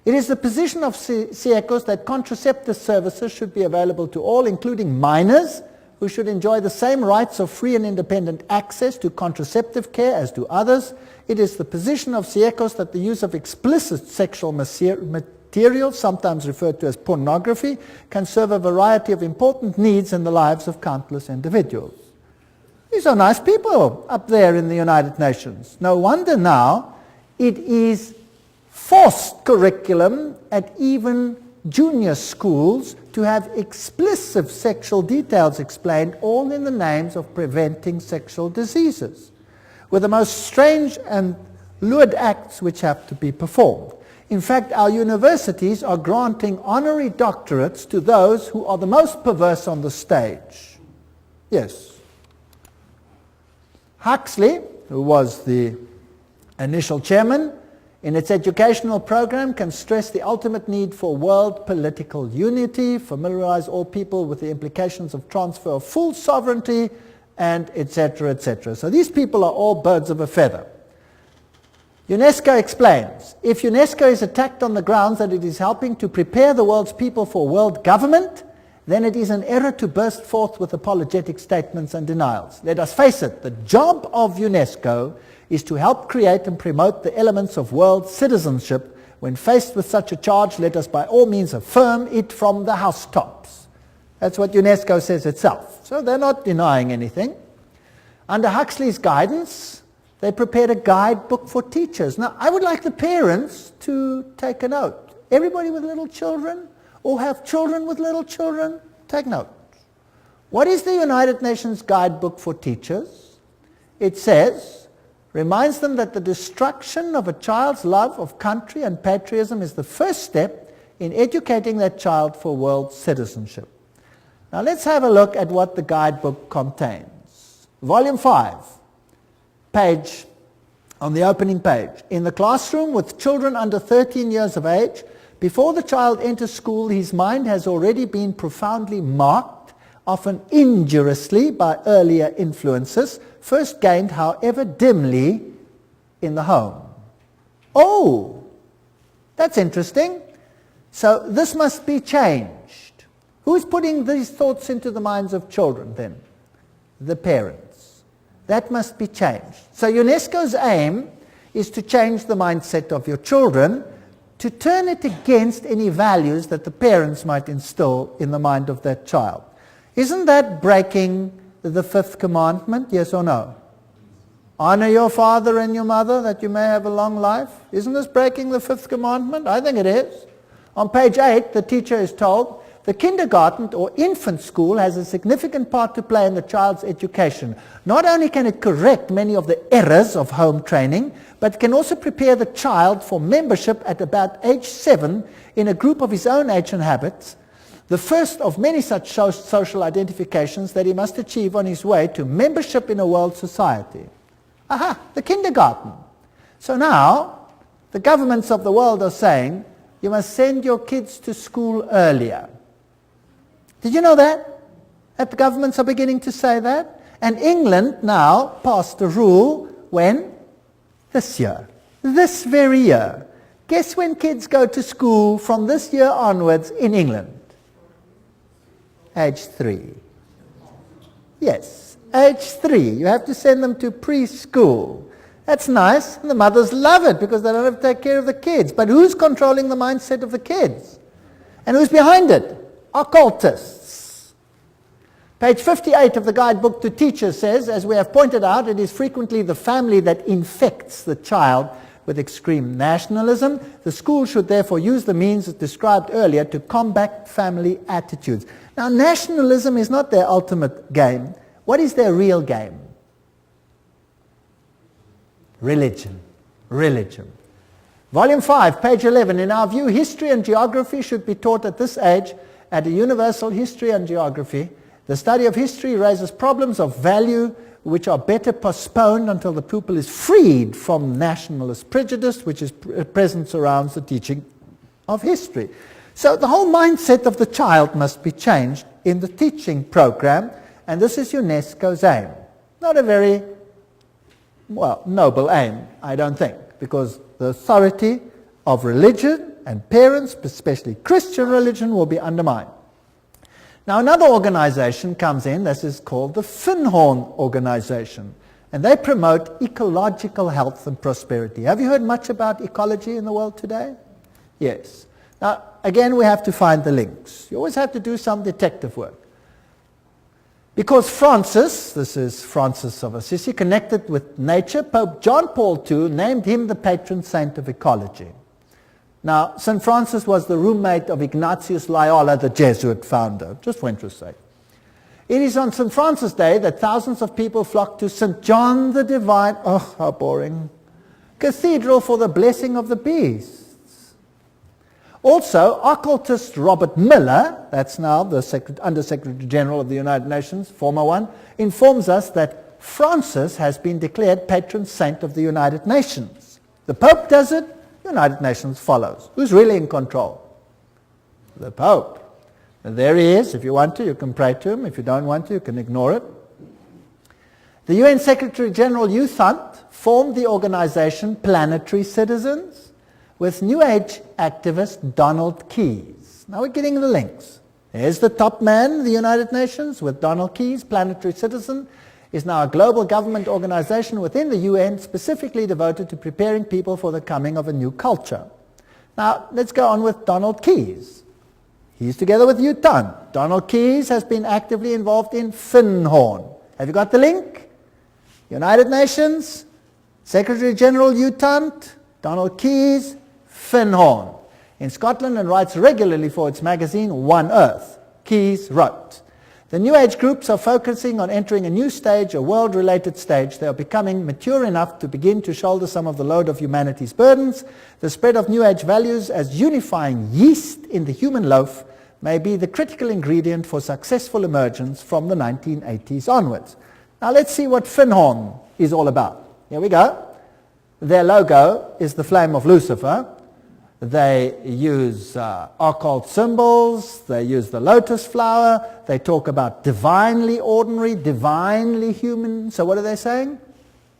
It is the position of Siecus that contraceptive services should be available to all, including minors, who should enjoy the same rights of free and independent access to contraceptive care as do others. It is the position of Siecus that the use of explicit sexual material, sometimes referred to as pornography, can serve a variety of important needs in the lives of countless individuals. These are nice people up there in the United Nations. No wonder now it is forced curriculum at even junior schools to have explicit sexual details explained, all in the names of preventing sexual diseases, with the most strange and lewd acts which have to be performed. In fact, our universities are granting honorary doctorates to those who are the most perverse on the stage. Yes. Huxley, who was the initial chairman, in its educational program can stress the ultimate need for world political unity, familiarize all people with the implications of transfer of full sovereignty, and etc., etc. So these people are all birds of a feather. UNESCO explains, if UNESCO is attacked on the grounds that it is helping to prepare the world's people for world government, then it is an error to burst forth with apologetic statements and denials. Let us face it, the job of UNESCO is to help create and promote the elements of world citizenship. When faced with such a charge, let us by all means affirm it from the housetops. That's what UNESCO says itself. So they're not denying anything. Under Huxley's guidance, they prepared a guidebook for teachers. Now, I would like the parents to take a note. Everybody with little children, or have children with little children, take note. What is the United Nations Guidebook for Teachers? It says, reminds them that the destruction of a child's love of country and patriotism is the first step in educating that child for world citizenship. Now let's have a look at what the guidebook contains. Volume 5, page, on the opening page. In the classroom with children under 13 years of age, before the child enters school, his mind has already been profoundly marked, often injuriously by earlier influences, first gained, however dimly, in the home. Oh, that's interesting. So this must be changed. Who's putting these thoughts into the minds of children then? The parents. That must be changed. So UNESCO's aim is to change the mindset of your children, to turn it against any values that the parents might instill in the mind of that child. Isn't that breaking the fifth commandment, yes or no? Honor your father and your mother that you may have a long life. Isn't this breaking the fifth commandment? I think it is. On page 8, the teacher is told, the kindergarten or infant school has a significant part to play in the child's education. Not only can it correct many of the errors of home training, but can also prepare the child for membership at about age 7 in a group of his own age and habits, the first of many such social identifications that he must achieve on his way to membership in a world society. Aha, the kindergarten. So now, the governments of the world are saying, you must send your kids to school earlier. Did you know that? That the governments are beginning to say that? And England now passed a rule when? This year. This very year. Guess when kids go to school from this year onwards in England? Age 3. Yes, age 3. You have to send them to preschool. That's nice. And the mothers love it because they don't have to take care of the kids. But who's controlling the mindset of the kids? And who's behind it? Occultists. Page 58 of the guidebook to teachers says, as we have pointed out, it is frequently the family that infects the child with extreme nationalism. The school should therefore use the means described earlier to combat family attitudes. Now, nationalism is not their ultimate game. What is their real game? Religion. Religion. Volume 5, page 11. In our view, history and geography should be taught at this age at a universal history and geography. The study of history raises problems of value which are better postponed until the pupil is freed from nationalist prejudice, which is present surrounds the teaching of history. So the whole mindset of the child must be changed in the teaching program, and this is UNESCO's aim. Not a very, well, noble aim, I don't think, because the authority of religion and parents, especially Christian religion, will be undermined. Now another organization comes in, this is called the Finhorn Organization, and they promote ecological health and prosperity. Have you heard much about ecology in the world today? Yes. Now again, we have to find the links. You always have to do some detective work. Because Francis, this is Francis of Assisi, connected with nature, Pope John Paul II named him the patron saint of ecology. Now, St. Francis was the roommate of Ignatius Loyola, the Jesuit founder, just for interest's sake. It is on St. Francis Day that thousands of people flock to St. John the Divine, oh, how boring, Cathedral for the blessing of the beasts. Also, occultist Robert Miller, that's now the Under-Secretary General of the United Nations, former one, informs us that Francis has been declared patron saint of the United Nations. The Pope does it, United Nations follows. Who's really in control? The Pope. And there he is. If you want to, you can pray to him. If you don't want to, you can ignore it. The UN Secretary General U Thant formed the organization Planetary Citizens with New Age activist Donald Keyes. Now we're getting the links. There's the top man of the United Nations with Donald Keyes. Planetary Citizen is now a global government organization within the UN specifically devoted to preparing people for the coming of a new culture. Now let's go on with Donald Keyes. He's together with U Thant. Donald Keyes has been actively involved in Finhorn. Have you got the link? United Nations, Secretary General U Thant, Donald Keyes, Finhorn. In Scotland and writes regularly for its magazine One Earth. Keyes wrote, "The New Age groups are focusing on entering a new stage, a world-related stage. They are becoming mature enough to begin to shoulder some of the load of humanity's burdens. The spread of New Age values as unifying yeast in the human loaf may be the critical ingredient for successful emergence from the 1980s onwards." Now let's see what Finhorn is all about. Here we go. Their logo is the flame of Lucifer. They use occult symbols. They use the lotus flower. They talk about divinely ordinary, divinely human. So what are they saying?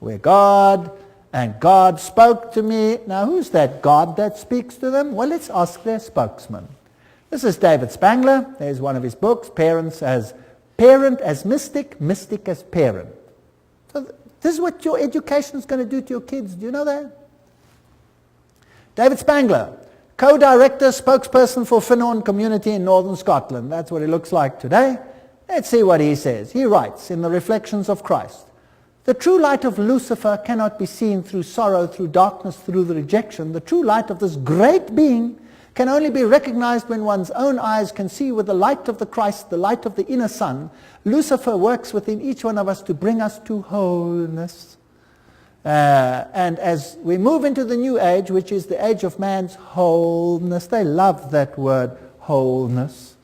We're God, and God spoke to me. Now who's that God that speaks to them? Well, let's ask their spokesman. This is David Spangler. There's one of his books, Parent as Mystic, Mystic as Parent. So this is what your education is going to do to your kids. Do you know that? David Spangler, co-director, spokesperson for Finhorn community in northern Scotland. That's what it looks like today. Let's see what he says. He writes in the Reflections of Christ, "The true light of Lucifer cannot be seen through sorrow, through darkness, through the rejection. The true light of this great being can only be recognized when one's own eyes can see with the light of the Christ, the light of the inner sun. Lucifer works within each one of us to bring us to wholeness. And as we move into the new age, which is the age of man's wholeness," they love that word, wholeness,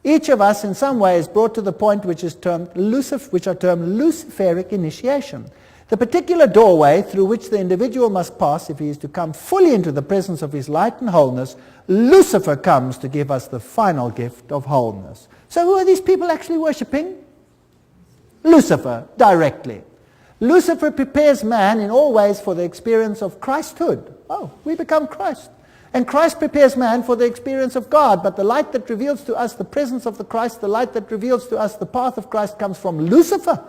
"each of us in some way is brought to the point which are termed Luciferic initiation. The particular doorway through which the individual must pass if he is to come fully into the presence of his light and wholeness, Lucifer comes to give us the final gift of wholeness." So who are these people actually worshipping? Lucifer, directly. Lucifer prepares man in all ways for the experience of Christhood. Oh, we become Christ. And Christ prepares man for the experience of God. But the light that reveals to us the presence of the Christ, the light that reveals to us the path of Christ comes from Lucifer.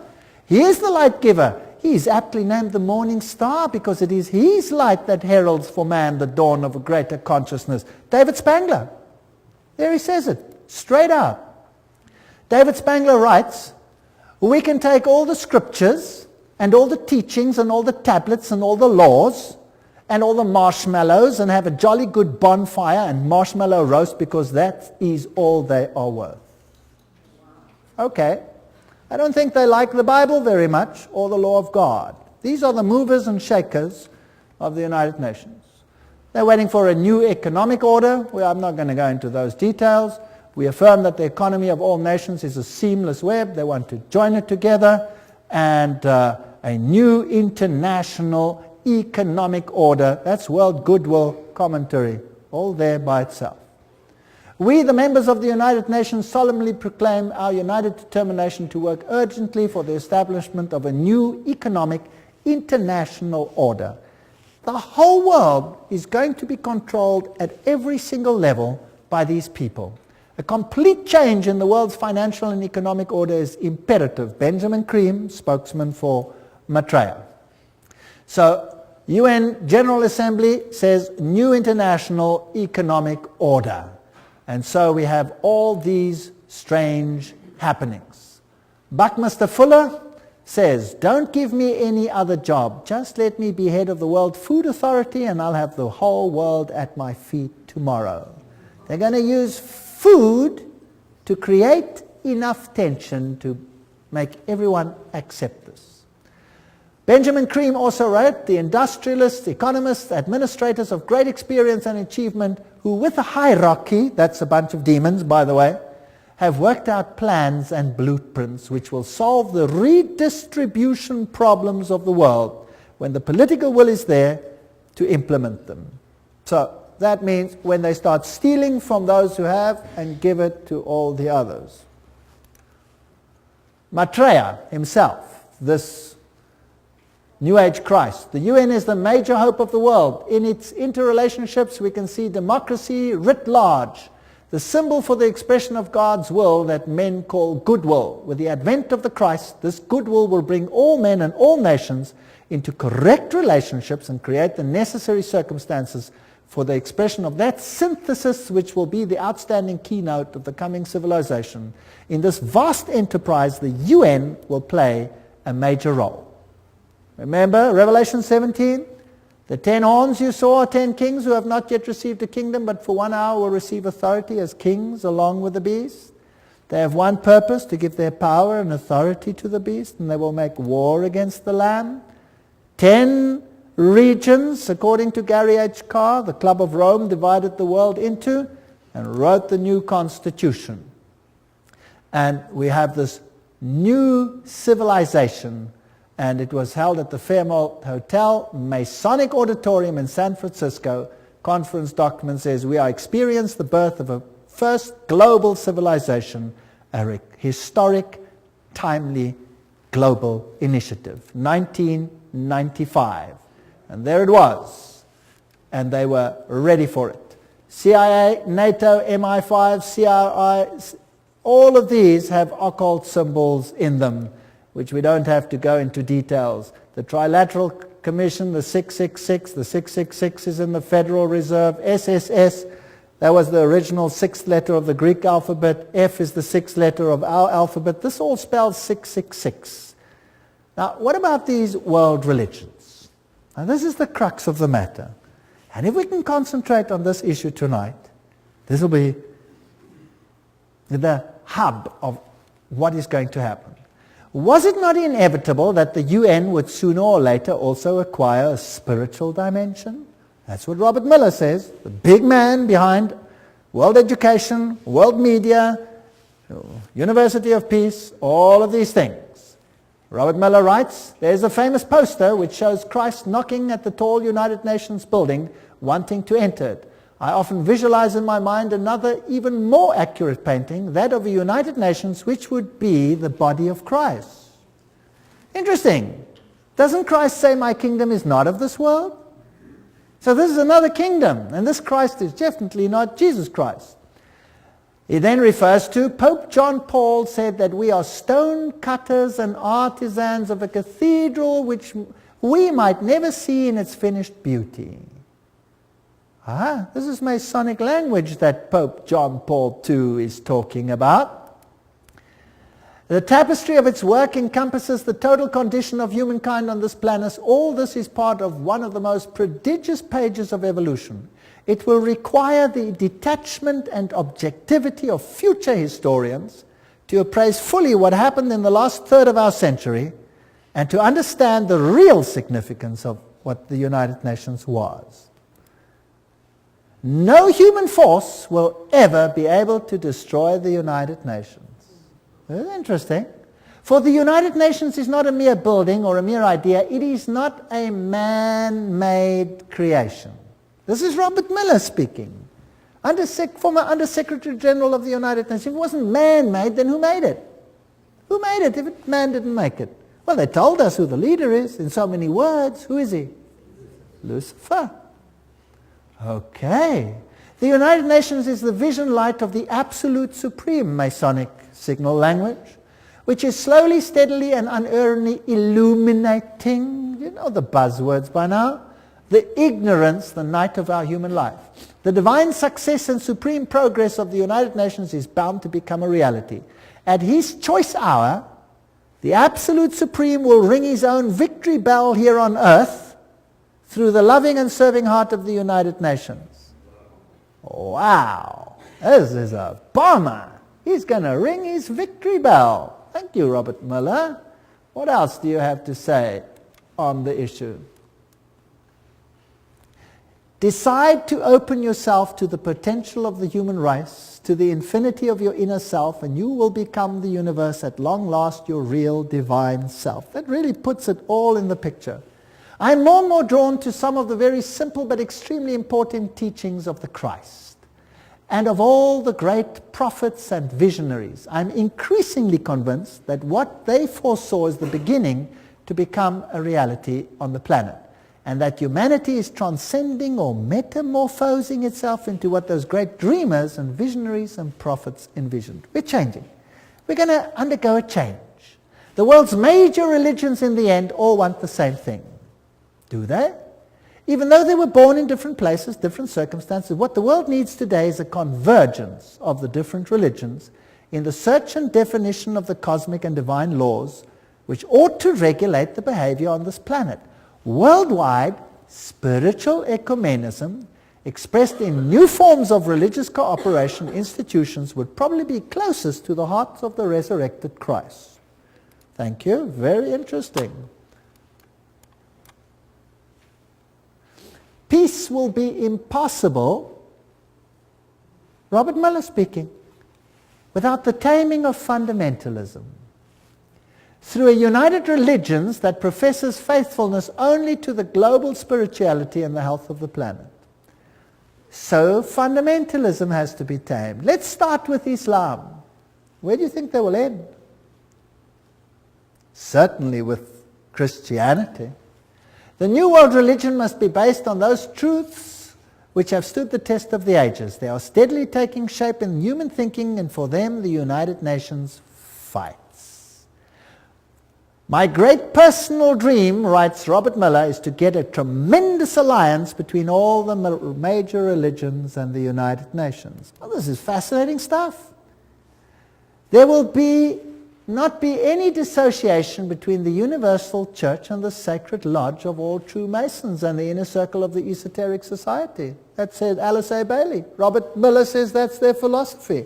He is the light giver. He is aptly named the morning star because it is his light that heralds for man the dawn of a greater consciousness. David Spangler. There he says it, straight out. David Spangler writes, "We can take all the scriptures and all the teachings and all the tablets and all the laws and all the marshmallows and have a jolly good bonfire and marshmallow roast because that is all they are worth." Okay. I don't think they like the Bible very much or the law of God. These are the movers and shakers of the United Nations. They're waiting for a new economic order. Well, I'm not going to go into those details. We affirm that the economy of all nations is a seamless web. They want to join it together, and a new international economic order. That's World Goodwill Commentary, all there by itself. "We, the members of the United Nations, solemnly proclaim our united determination to work urgently for the establishment of a new economic international order. The whole world is going to be controlled at every single level by these people. A complete change in the world's financial and economic order is imperative." Benjamin Cream, spokesman for Maitreya. So, UN General Assembly says new international economic order. And so we have all these strange happenings. Buckminster Fuller says, "Don't give me any other job. Just let me be head of the World Food Authority and I'll have the whole world at my feet tomorrow." They're going to use food to create enough tension to make everyone accept this. Benjamin Cream also wrote, "The industrialists, economists, administrators of great experience and achievement who with a hierarchy," that's a bunch of demons by the way, have worked out plans and blueprints which will solve the redistribution problems of the world when the political will is there to implement them. So that means when they start stealing from those who have and give it to all the others. Maitreya himself, this New Age Christ. The UN is the major hope of the world. In its interrelationships we can see democracy writ large, the symbol for the expression of God's will that men call goodwill. With the advent of the Christ, this goodwill will bring all men and all nations into correct relationships and create the necessary circumstances for the expression of that synthesis which will be the outstanding keynote of the coming civilization. In this vast enterprise, the UN will play a major role. Remember Revelation 17? The 10 horns you saw are 10 kings who have not yet received a kingdom, but for 1 hour will receive authority as kings along with the beast. They have one purpose, to give their power and authority to the beast, and they will make war against the Lamb. 10 regions, according to Gary H. Carr, the Club of Rome divided the world into and wrote the new constitution. And we have this new civilization, and it was held at the Fairmont Hotel, Masonic Auditorium in San Francisco. Conference document says, we are experiencing the birth of a first global civilization, a historic, timely global initiative, 1995. And there it was, and they were ready for it. CIA, NATO, MI5, CRI, all of these have occult symbols in them, which we don't have to go into details. The Trilateral Commission, the 666, the 666 is in the Federal Reserve. SSS, that was the original 6th letter of the Greek alphabet. F is the 6th letter of our alphabet. This all spells 666. Now, what about these world religions? Now, this is the crux of the matter. And if we can concentrate on this issue tonight, this will be the hub of what is going to happen. Was it not inevitable that the UN would sooner or later also acquire a spiritual dimension? That's what Robert Miller says, the big man behind world education, world media, University of Peace, all of these things. Robert Miller writes, there's a famous poster which shows Christ knocking at the tall United Nations building, wanting to enter it. I often visualize in my mind another even more accurate painting, that of the United Nations, which would be the body of Christ. Interesting. Doesn't Christ say, my kingdom is not of this world? So this is another kingdom, and this Christ is definitely not Jesus Christ. He then refers to Pope John Paul said that we are stone cutters and artisans of a cathedral which we might never see in its finished beauty. This is Masonic language that Pope John Paul II is talking about. The tapestry of its work encompasses the total condition of humankind on this planet. All this is part of one of the most prodigious pages of evolution. It will require the detachment and objectivity of future historians to appraise fully what happened in the last third of our century and to understand the real significance of what the United Nations was. No human force will ever be able to destroy the United Nations. Very interesting. For the United Nations is not a mere building or a mere idea. It is not a man-made creation. This is Robert Miller speaking, former Under-Secretary General of the United Nations. If it wasn't man-made, then who made it? Who made it if man didn't make it? Well, they told us who the leader is in so many words. Who is he? Lucifer. Okay. The United Nations is the vision light of the absolute supreme Masonic signal language, which is slowly, steadily, and unerringly illuminating, you know the buzzwords by now, the ignorance, the night of our human life. The divine success and supreme progress of the United Nations is bound to become a reality. At his choice hour, the absolute supreme will ring his own victory bell here on earth through the loving and serving heart of the United Nations. Wow, this is a bomber. He's going to ring his victory bell. Thank you, Robert Miller. What else do you have to say on the issue? Decide to open yourself to the potential of the human race, to the infinity of your inner self, and you will become the universe at long last, your real divine self. That really puts it all in the picture. I'm more and more drawn to some of the very simple but extremely important teachings of the Christ and of all the great prophets and visionaries. I'm increasingly convinced that what they foresaw is the beginning to become a reality on the planet, and that humanity is transcending or metamorphosing itself into what those great dreamers and visionaries and prophets envisioned. We're changing. We're going to undergo a change. The world's major religions in the end all want the same thing. Do they? Even though they were born in different places, different circumstances, what the world needs today is a convergence of the different religions in the search and definition of the cosmic and divine laws which ought to regulate the behavior on this planet. Worldwide, spiritual ecumenism, expressed in new forms of religious cooperation institutions, would probably be closest to the heart of the resurrected Christ. Thank you. Very interesting. Peace will be impossible, Robert Muller speaking, without the taming of fundamentalism. Through a united religion that professes faithfulness only to the global spirituality and the health of the planet. So fundamentalism has to be tamed. Let's start with Islam. Where do you think they will end? Certainly with Christianity. The New World religion must be based on those truths which have stood the test of the ages. They are steadily taking shape in human thinking, and for them the United Nations fights. My great personal dream, writes Robert Muller, is to get a tremendous alliance between all the major religions and the United Nations. Well, this is fascinating stuff. There will not be any dissociation between the universal church and the sacred lodge of all true Masons and the inner circle of the esoteric society. That said Alice A. Bailey. Robert Muller says that's their philosophy.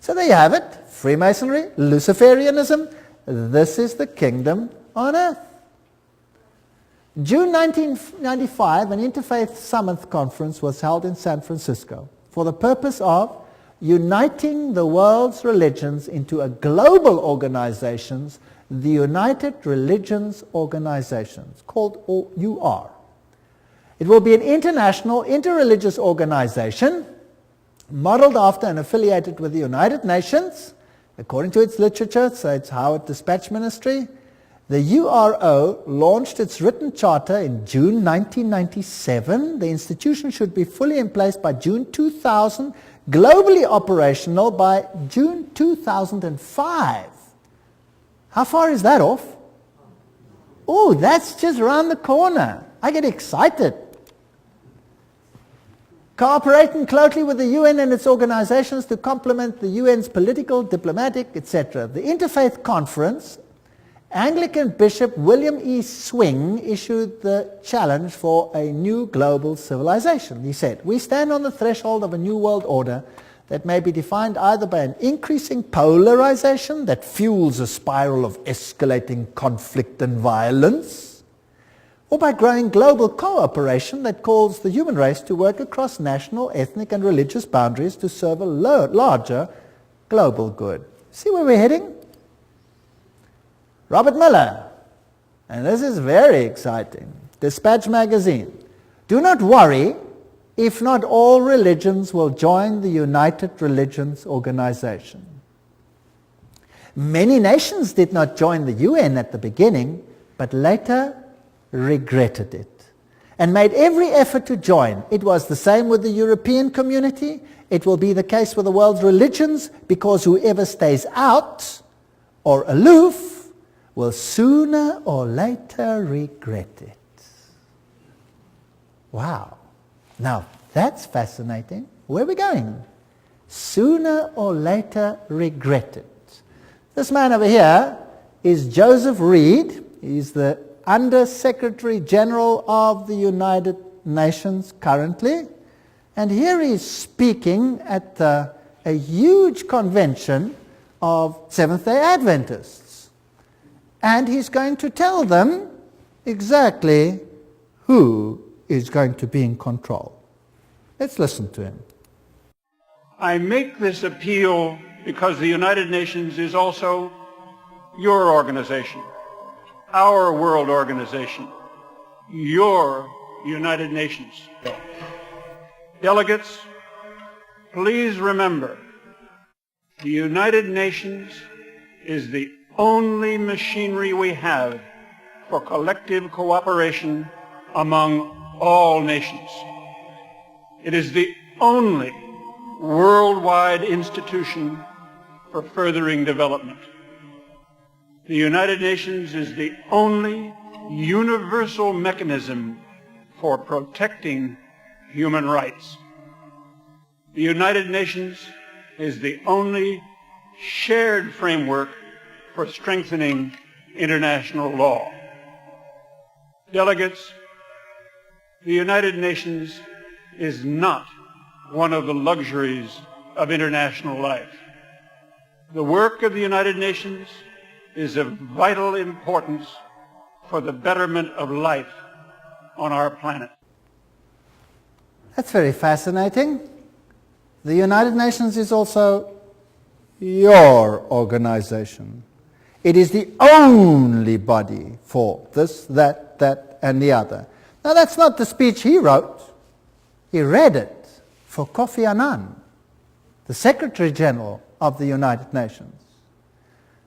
So there you have it. Freemasonry, Luciferianism. This is the kingdom on earth. June 1995, an Interfaith Summit conference was held in San Francisco for the purpose of uniting the world's religions into a global organization, the United Religions Organizations, called UR. It will be an international, interreligious organization modeled after and affiliated with the United Nations. According to its literature, so it's Howard Dispatch Ministry, the URO launched its written charter in June 1997. The institution should be fully in place by June 2000, globally operational by June 2005. How far is that off? Oh, that's just around the corner. I get excited. Cooperating closely with the UN and its organizations to complement the UN's political, diplomatic, etc. The Interfaith Conference, Anglican Bishop William E. Swing issued the challenge for a new global civilization. He said, "We stand on the threshold of a new world order that may be defined either by an increasing polarization that fuels a spiral of escalating conflict and violence, or by growing global cooperation that calls the human race to work across national, ethnic, and religious boundaries to serve a larger global good." See where we're heading? Robert Muller, and this is very exciting, Dispatch magazine. "Do not worry if not all religions will join the United Religions Organization. Many nations did not join the UN at the beginning, but later regretted it and made every effort to join. It was the same with the European community. It will be the case with the world's religions, because whoever stays out or aloof will sooner or later regret it." Wow. Now, that's fascinating. Where are we going? Sooner or later regret it. This man over here is Joseph Reed. He's the Under Secretary General of the United Nations currently. And here he's speaking at a huge convention of Seventh-day Adventists. And he's going to tell them exactly who is going to be in control. Let's listen to him. I make this appeal because the United Nations is also your organization, our world organization, your United Nations. Delegates, please remember, the United Nations is the only machinery we have for collective cooperation among all nations. It is the only worldwide institution for furthering development. The United Nations is the only universal mechanism for protecting human rights. The United Nations is the only shared framework for strengthening international law. Delegates, the United Nations is not one of the luxuries of international life. The work of the United Nations is of vital importance for the betterment of life on our planet. That's very fascinating. The United Nations is also your organization. It is the only body for this, that, and the other. Now that's not the speech he wrote. He read it for Kofi Annan, the Secretary General of the United Nations.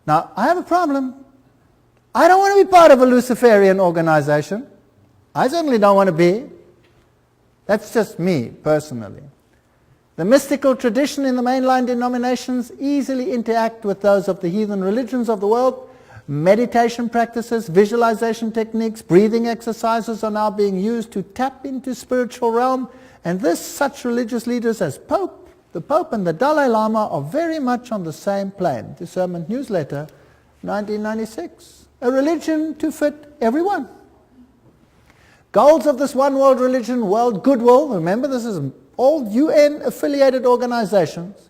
Now, I have a problem. I don't want to be part of a Luciferian organization. I certainly don't want to be. That's just me, personally. The mystical tradition in the mainline denominations easily interact with those of the heathen religions of the world. Meditation practices, visualization techniques, breathing exercises are now being used to tap into spiritual realm, and such religious leaders as the Pope and the Dalai Lama are very much on the same plane. Discernment Newsletter, 1996. A religion to fit everyone. Goals of this one world religion, world goodwill, remember this is all UN-affiliated organizations,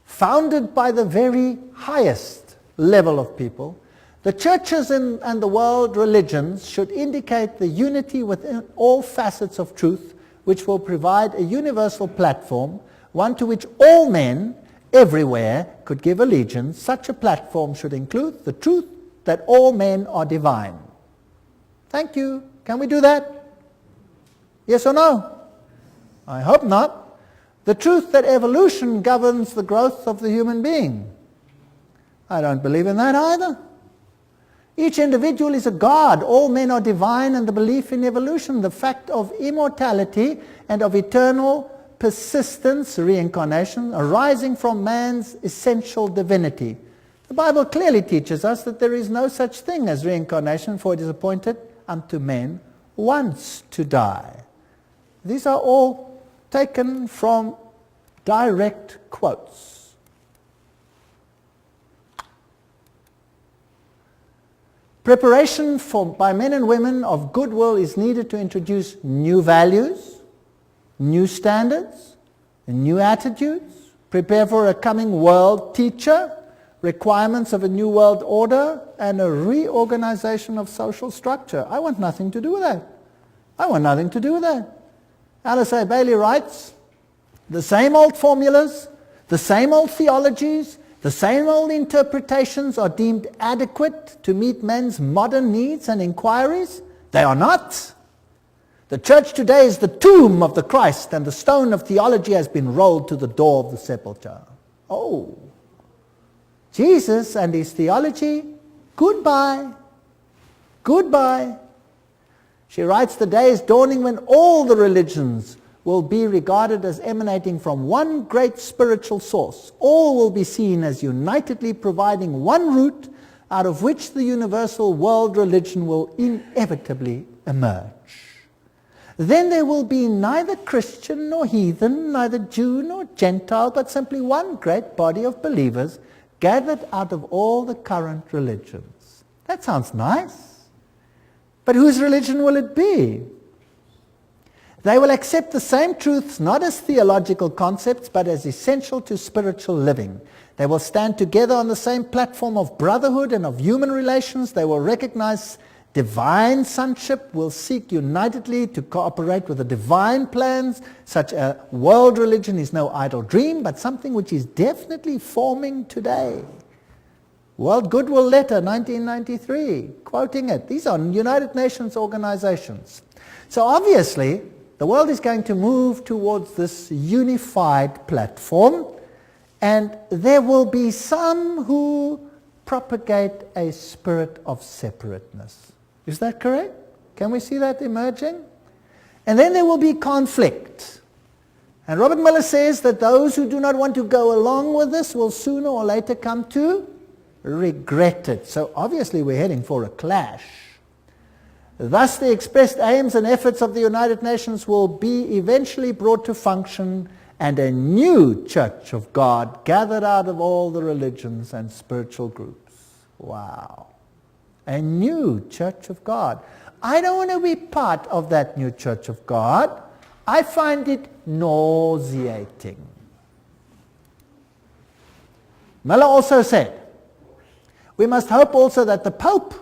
founded by the very highest level of people. The churches and the world religions should indicate the unity within all facets of truth, which will provide a universal platform, one to which all men everywhere could give allegiance. Such a platform should include the truth that all men are divine. Thank you. Can we do that? Yes or no? I hope not. The truth that evolution governs the growth of the human being. I don't believe in that either. Each individual is a god. All men are divine, and the belief in evolution, the fact of immortality and of eternal persistence, reincarnation, arising from man's essential divinity. The Bible clearly teaches us that there is no such thing as reincarnation, for it is appointed unto men once to die. These are all taken from direct quotes. Preparation by men and women of goodwill is needed to introduce new values, new standards, new attitudes, prepare for a coming world teacher, requirements of a new world order, and a reorganization of social structure. I want nothing to do with that. I want nothing to do with that. Alice A. Bailey writes, the same old formulas, the same old theologies, the same old interpretations are deemed adequate to meet men's modern needs and inquiries. They are not. The church today is the tomb of the Christ, and the stone of theology has been rolled to the door of the sepulchre. Oh, Jesus and his theology, goodbye, goodbye. She writes, the day is dawning when all the religions will be regarded as emanating from one great spiritual source. All will be seen as unitedly providing one root out of which the universal world religion will inevitably emerge. Then there will be neither Christian nor heathen, neither Jew nor Gentile, but simply one great body of believers gathered out of all the current religions. That sounds nice. But whose religion will it be? They will accept the same truths not as theological concepts, but as essential to spiritual living. They will stand together on the same platform of brotherhood and of human relations. They will recognize divine sonship will seek unitedly to cooperate with the divine plans. Such a world religion is no idle dream, but something which is definitely forming today. World Goodwill Letter, 1993, quoting it. These are United Nations organizations. So obviously, the world is going to move towards this unified platform, and there will be some who propagate a spirit of separateness. Is that correct? Can we see that emerging? And then there will be conflict. And Robert Miller says that those who do not want to go along with this will sooner or later come to regret it. So obviously we're heading for a clash. Thus the expressed aims and efforts of the United Nations will be eventually brought to function, and a new church of God gathered out of all the religions and spiritual groups. Wow. A new church of God. I don't want to be part of that new church of God. I find it nauseating. Miller also said, we must hope also that the Pope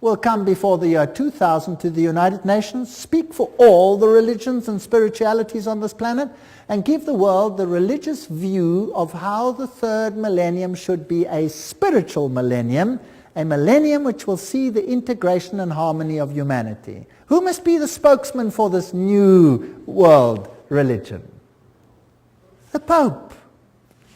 will come before the year 2000 to the United Nations, speak for all the religions and spiritualities on this planet, and give the world the religious view of how the third millennium should be a spiritual millennium, a millennium which will see the integration and harmony of humanity. Who must be the spokesman for this new world religion? The Pope.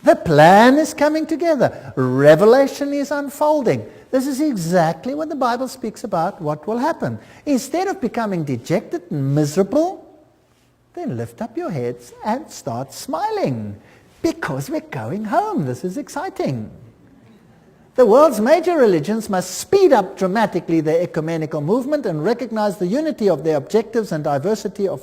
The plan is coming together. Revelation is unfolding. This is exactly what the Bible speaks about what will happen. Instead of becoming dejected and miserable, then lift up your heads and start smiling, because we're going home. This is exciting. The world's major religions must speed up dramatically their ecumenical movement and recognize the unity of their objectives and diversity of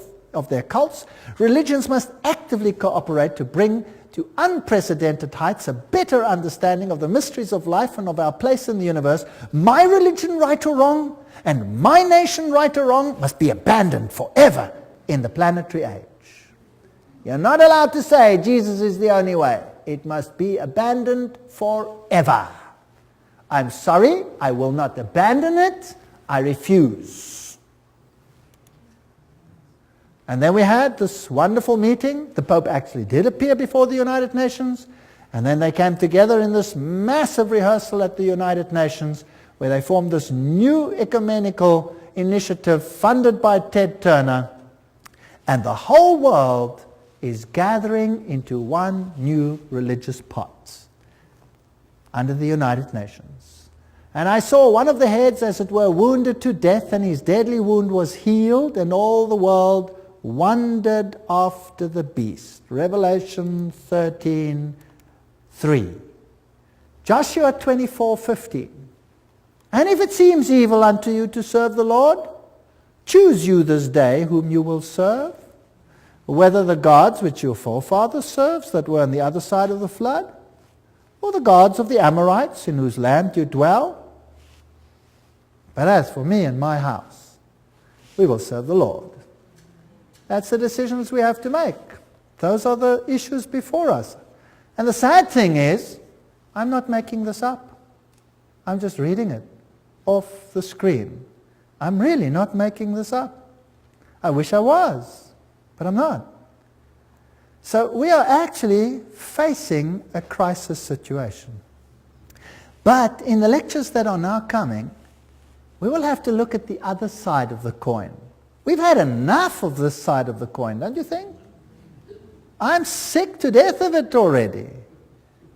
their cults. Religions must actively cooperate to bring to unprecedented heights a better understanding of the mysteries of life and of our place in the universe. My religion, right or wrong, and my nation, right or wrong, must be abandoned forever in the planetary age. You're not allowed to say Jesus is the only way. It must be abandoned forever. I'm sorry, I will not abandon it. I refuse. And then we had this wonderful meeting. The Pope actually did appear before the United Nations. And then they came together in this massive rehearsal at the United Nations, where they formed this new ecumenical initiative funded by Ted Turner. And the whole world is gathering into one new religious pot under the United Nations. And I saw one of the heads, as it were, wounded to death, and his deadly wound was healed, and all the world wondered after the beast. Revelation 13:3. Joshua 24:15. And if it seems evil unto you to serve the Lord, choose you this day whom you will serve, whether the gods which your forefathers served that were on the other side of the flood, or the gods of the Amorites in whose land you dwell. But as for me and my house, we will serve the Lord. That's the decisions we have to make. Those are the issues before us. And the sad thing is, I'm not making this up. I'm just reading it off the screen. I'm really not making this up. I wish I was, but I'm not. So we are actually facing a crisis situation. But in the lectures that are now coming, we will have to look at the other side of the coin. We've had enough of this side of the coin, don't you think? I'm sick to death of it already.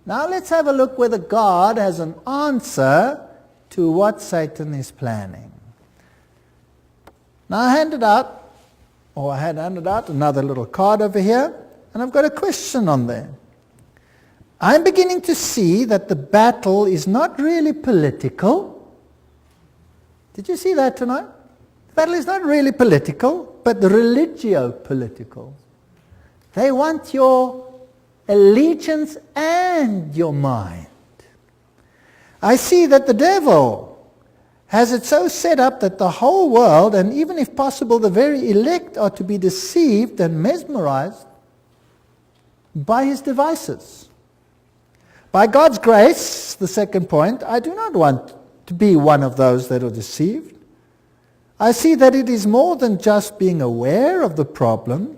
Now let's have a look whether God has an answer to what Satan is planning. Now I had handed out another little card over here, and I've got a question on there. I'm beginning to see that the battle is not really political. Did you see that tonight? The battle is not really political, but religio-political. They want your allegiance and your mind. I see that the devil has it so set up that the whole world, and even if possible the very elect, are to be deceived and mesmerized by his devices. By God's grace, the second point, I do not want to be one of those that are deceived. I see that it is more than just being aware of the problem.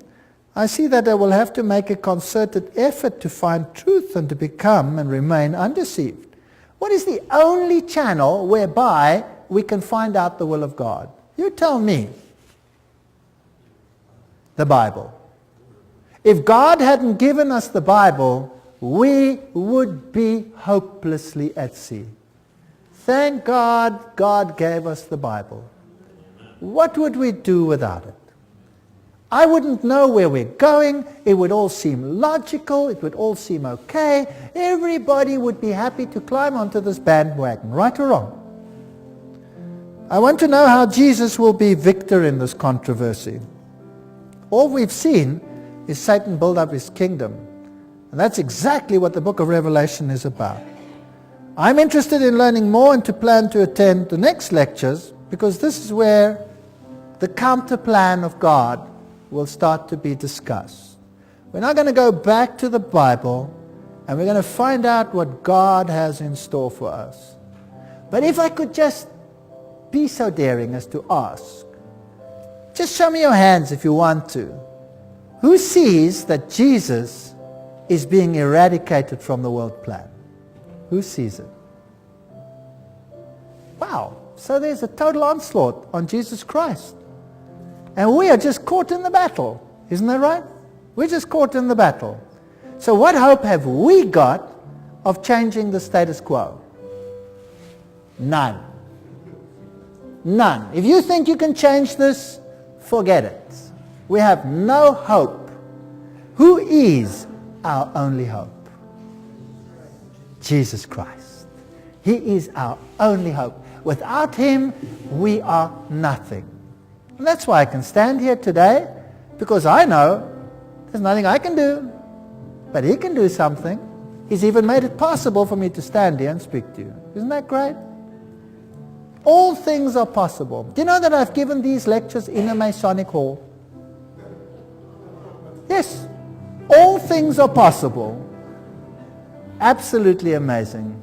I see that I will have to make a concerted effort to find truth and to become and remain undeceived. What is the only channel whereby we can find out the will of God? You tell me. The Bible. If God hadn't given us the Bible, we would be hopelessly at sea. Thank God, God gave us the Bible. What would we do without it? I wouldn't know where we're going. It would all seem logical. It would all seem okay. Everybody would be happy to climb onto this bandwagon, right or wrong. I want to know how Jesus will be victor in this controversy. All we've seen is Satan build up his kingdom. And that's exactly what the book of Revelation is about. I'm interested in learning more and to plan to attend the next lectures, because this is where the counter plan of God will start to be discussed. We're now going to go back to the Bible and we're going to find out what God has in store for us. But if I could just be so daring as to ask, just show me your hands if you want to. Who sees that Jesus is being eradicated from the world plan? Who sees it? Wow, so there's a total onslaught on Jesus Christ. And we are just caught in the battle. Isn't that right? We're just caught in the battle. So what hope have we got of changing the status quo? None. None. If you think you can change this, forget it. We have no hope. Who is our only hope? Jesus Christ. He is our only hope. Without him, we are nothing. And that's why I can stand here today, because I know there's nothing I can do, but he can do something. He's even made it possible for me to stand here and speak to you. Isn't that great? All things are possible. Do you know that I've given these lectures in a Masonic hall? Yes. All things are possible. Absolutely amazing.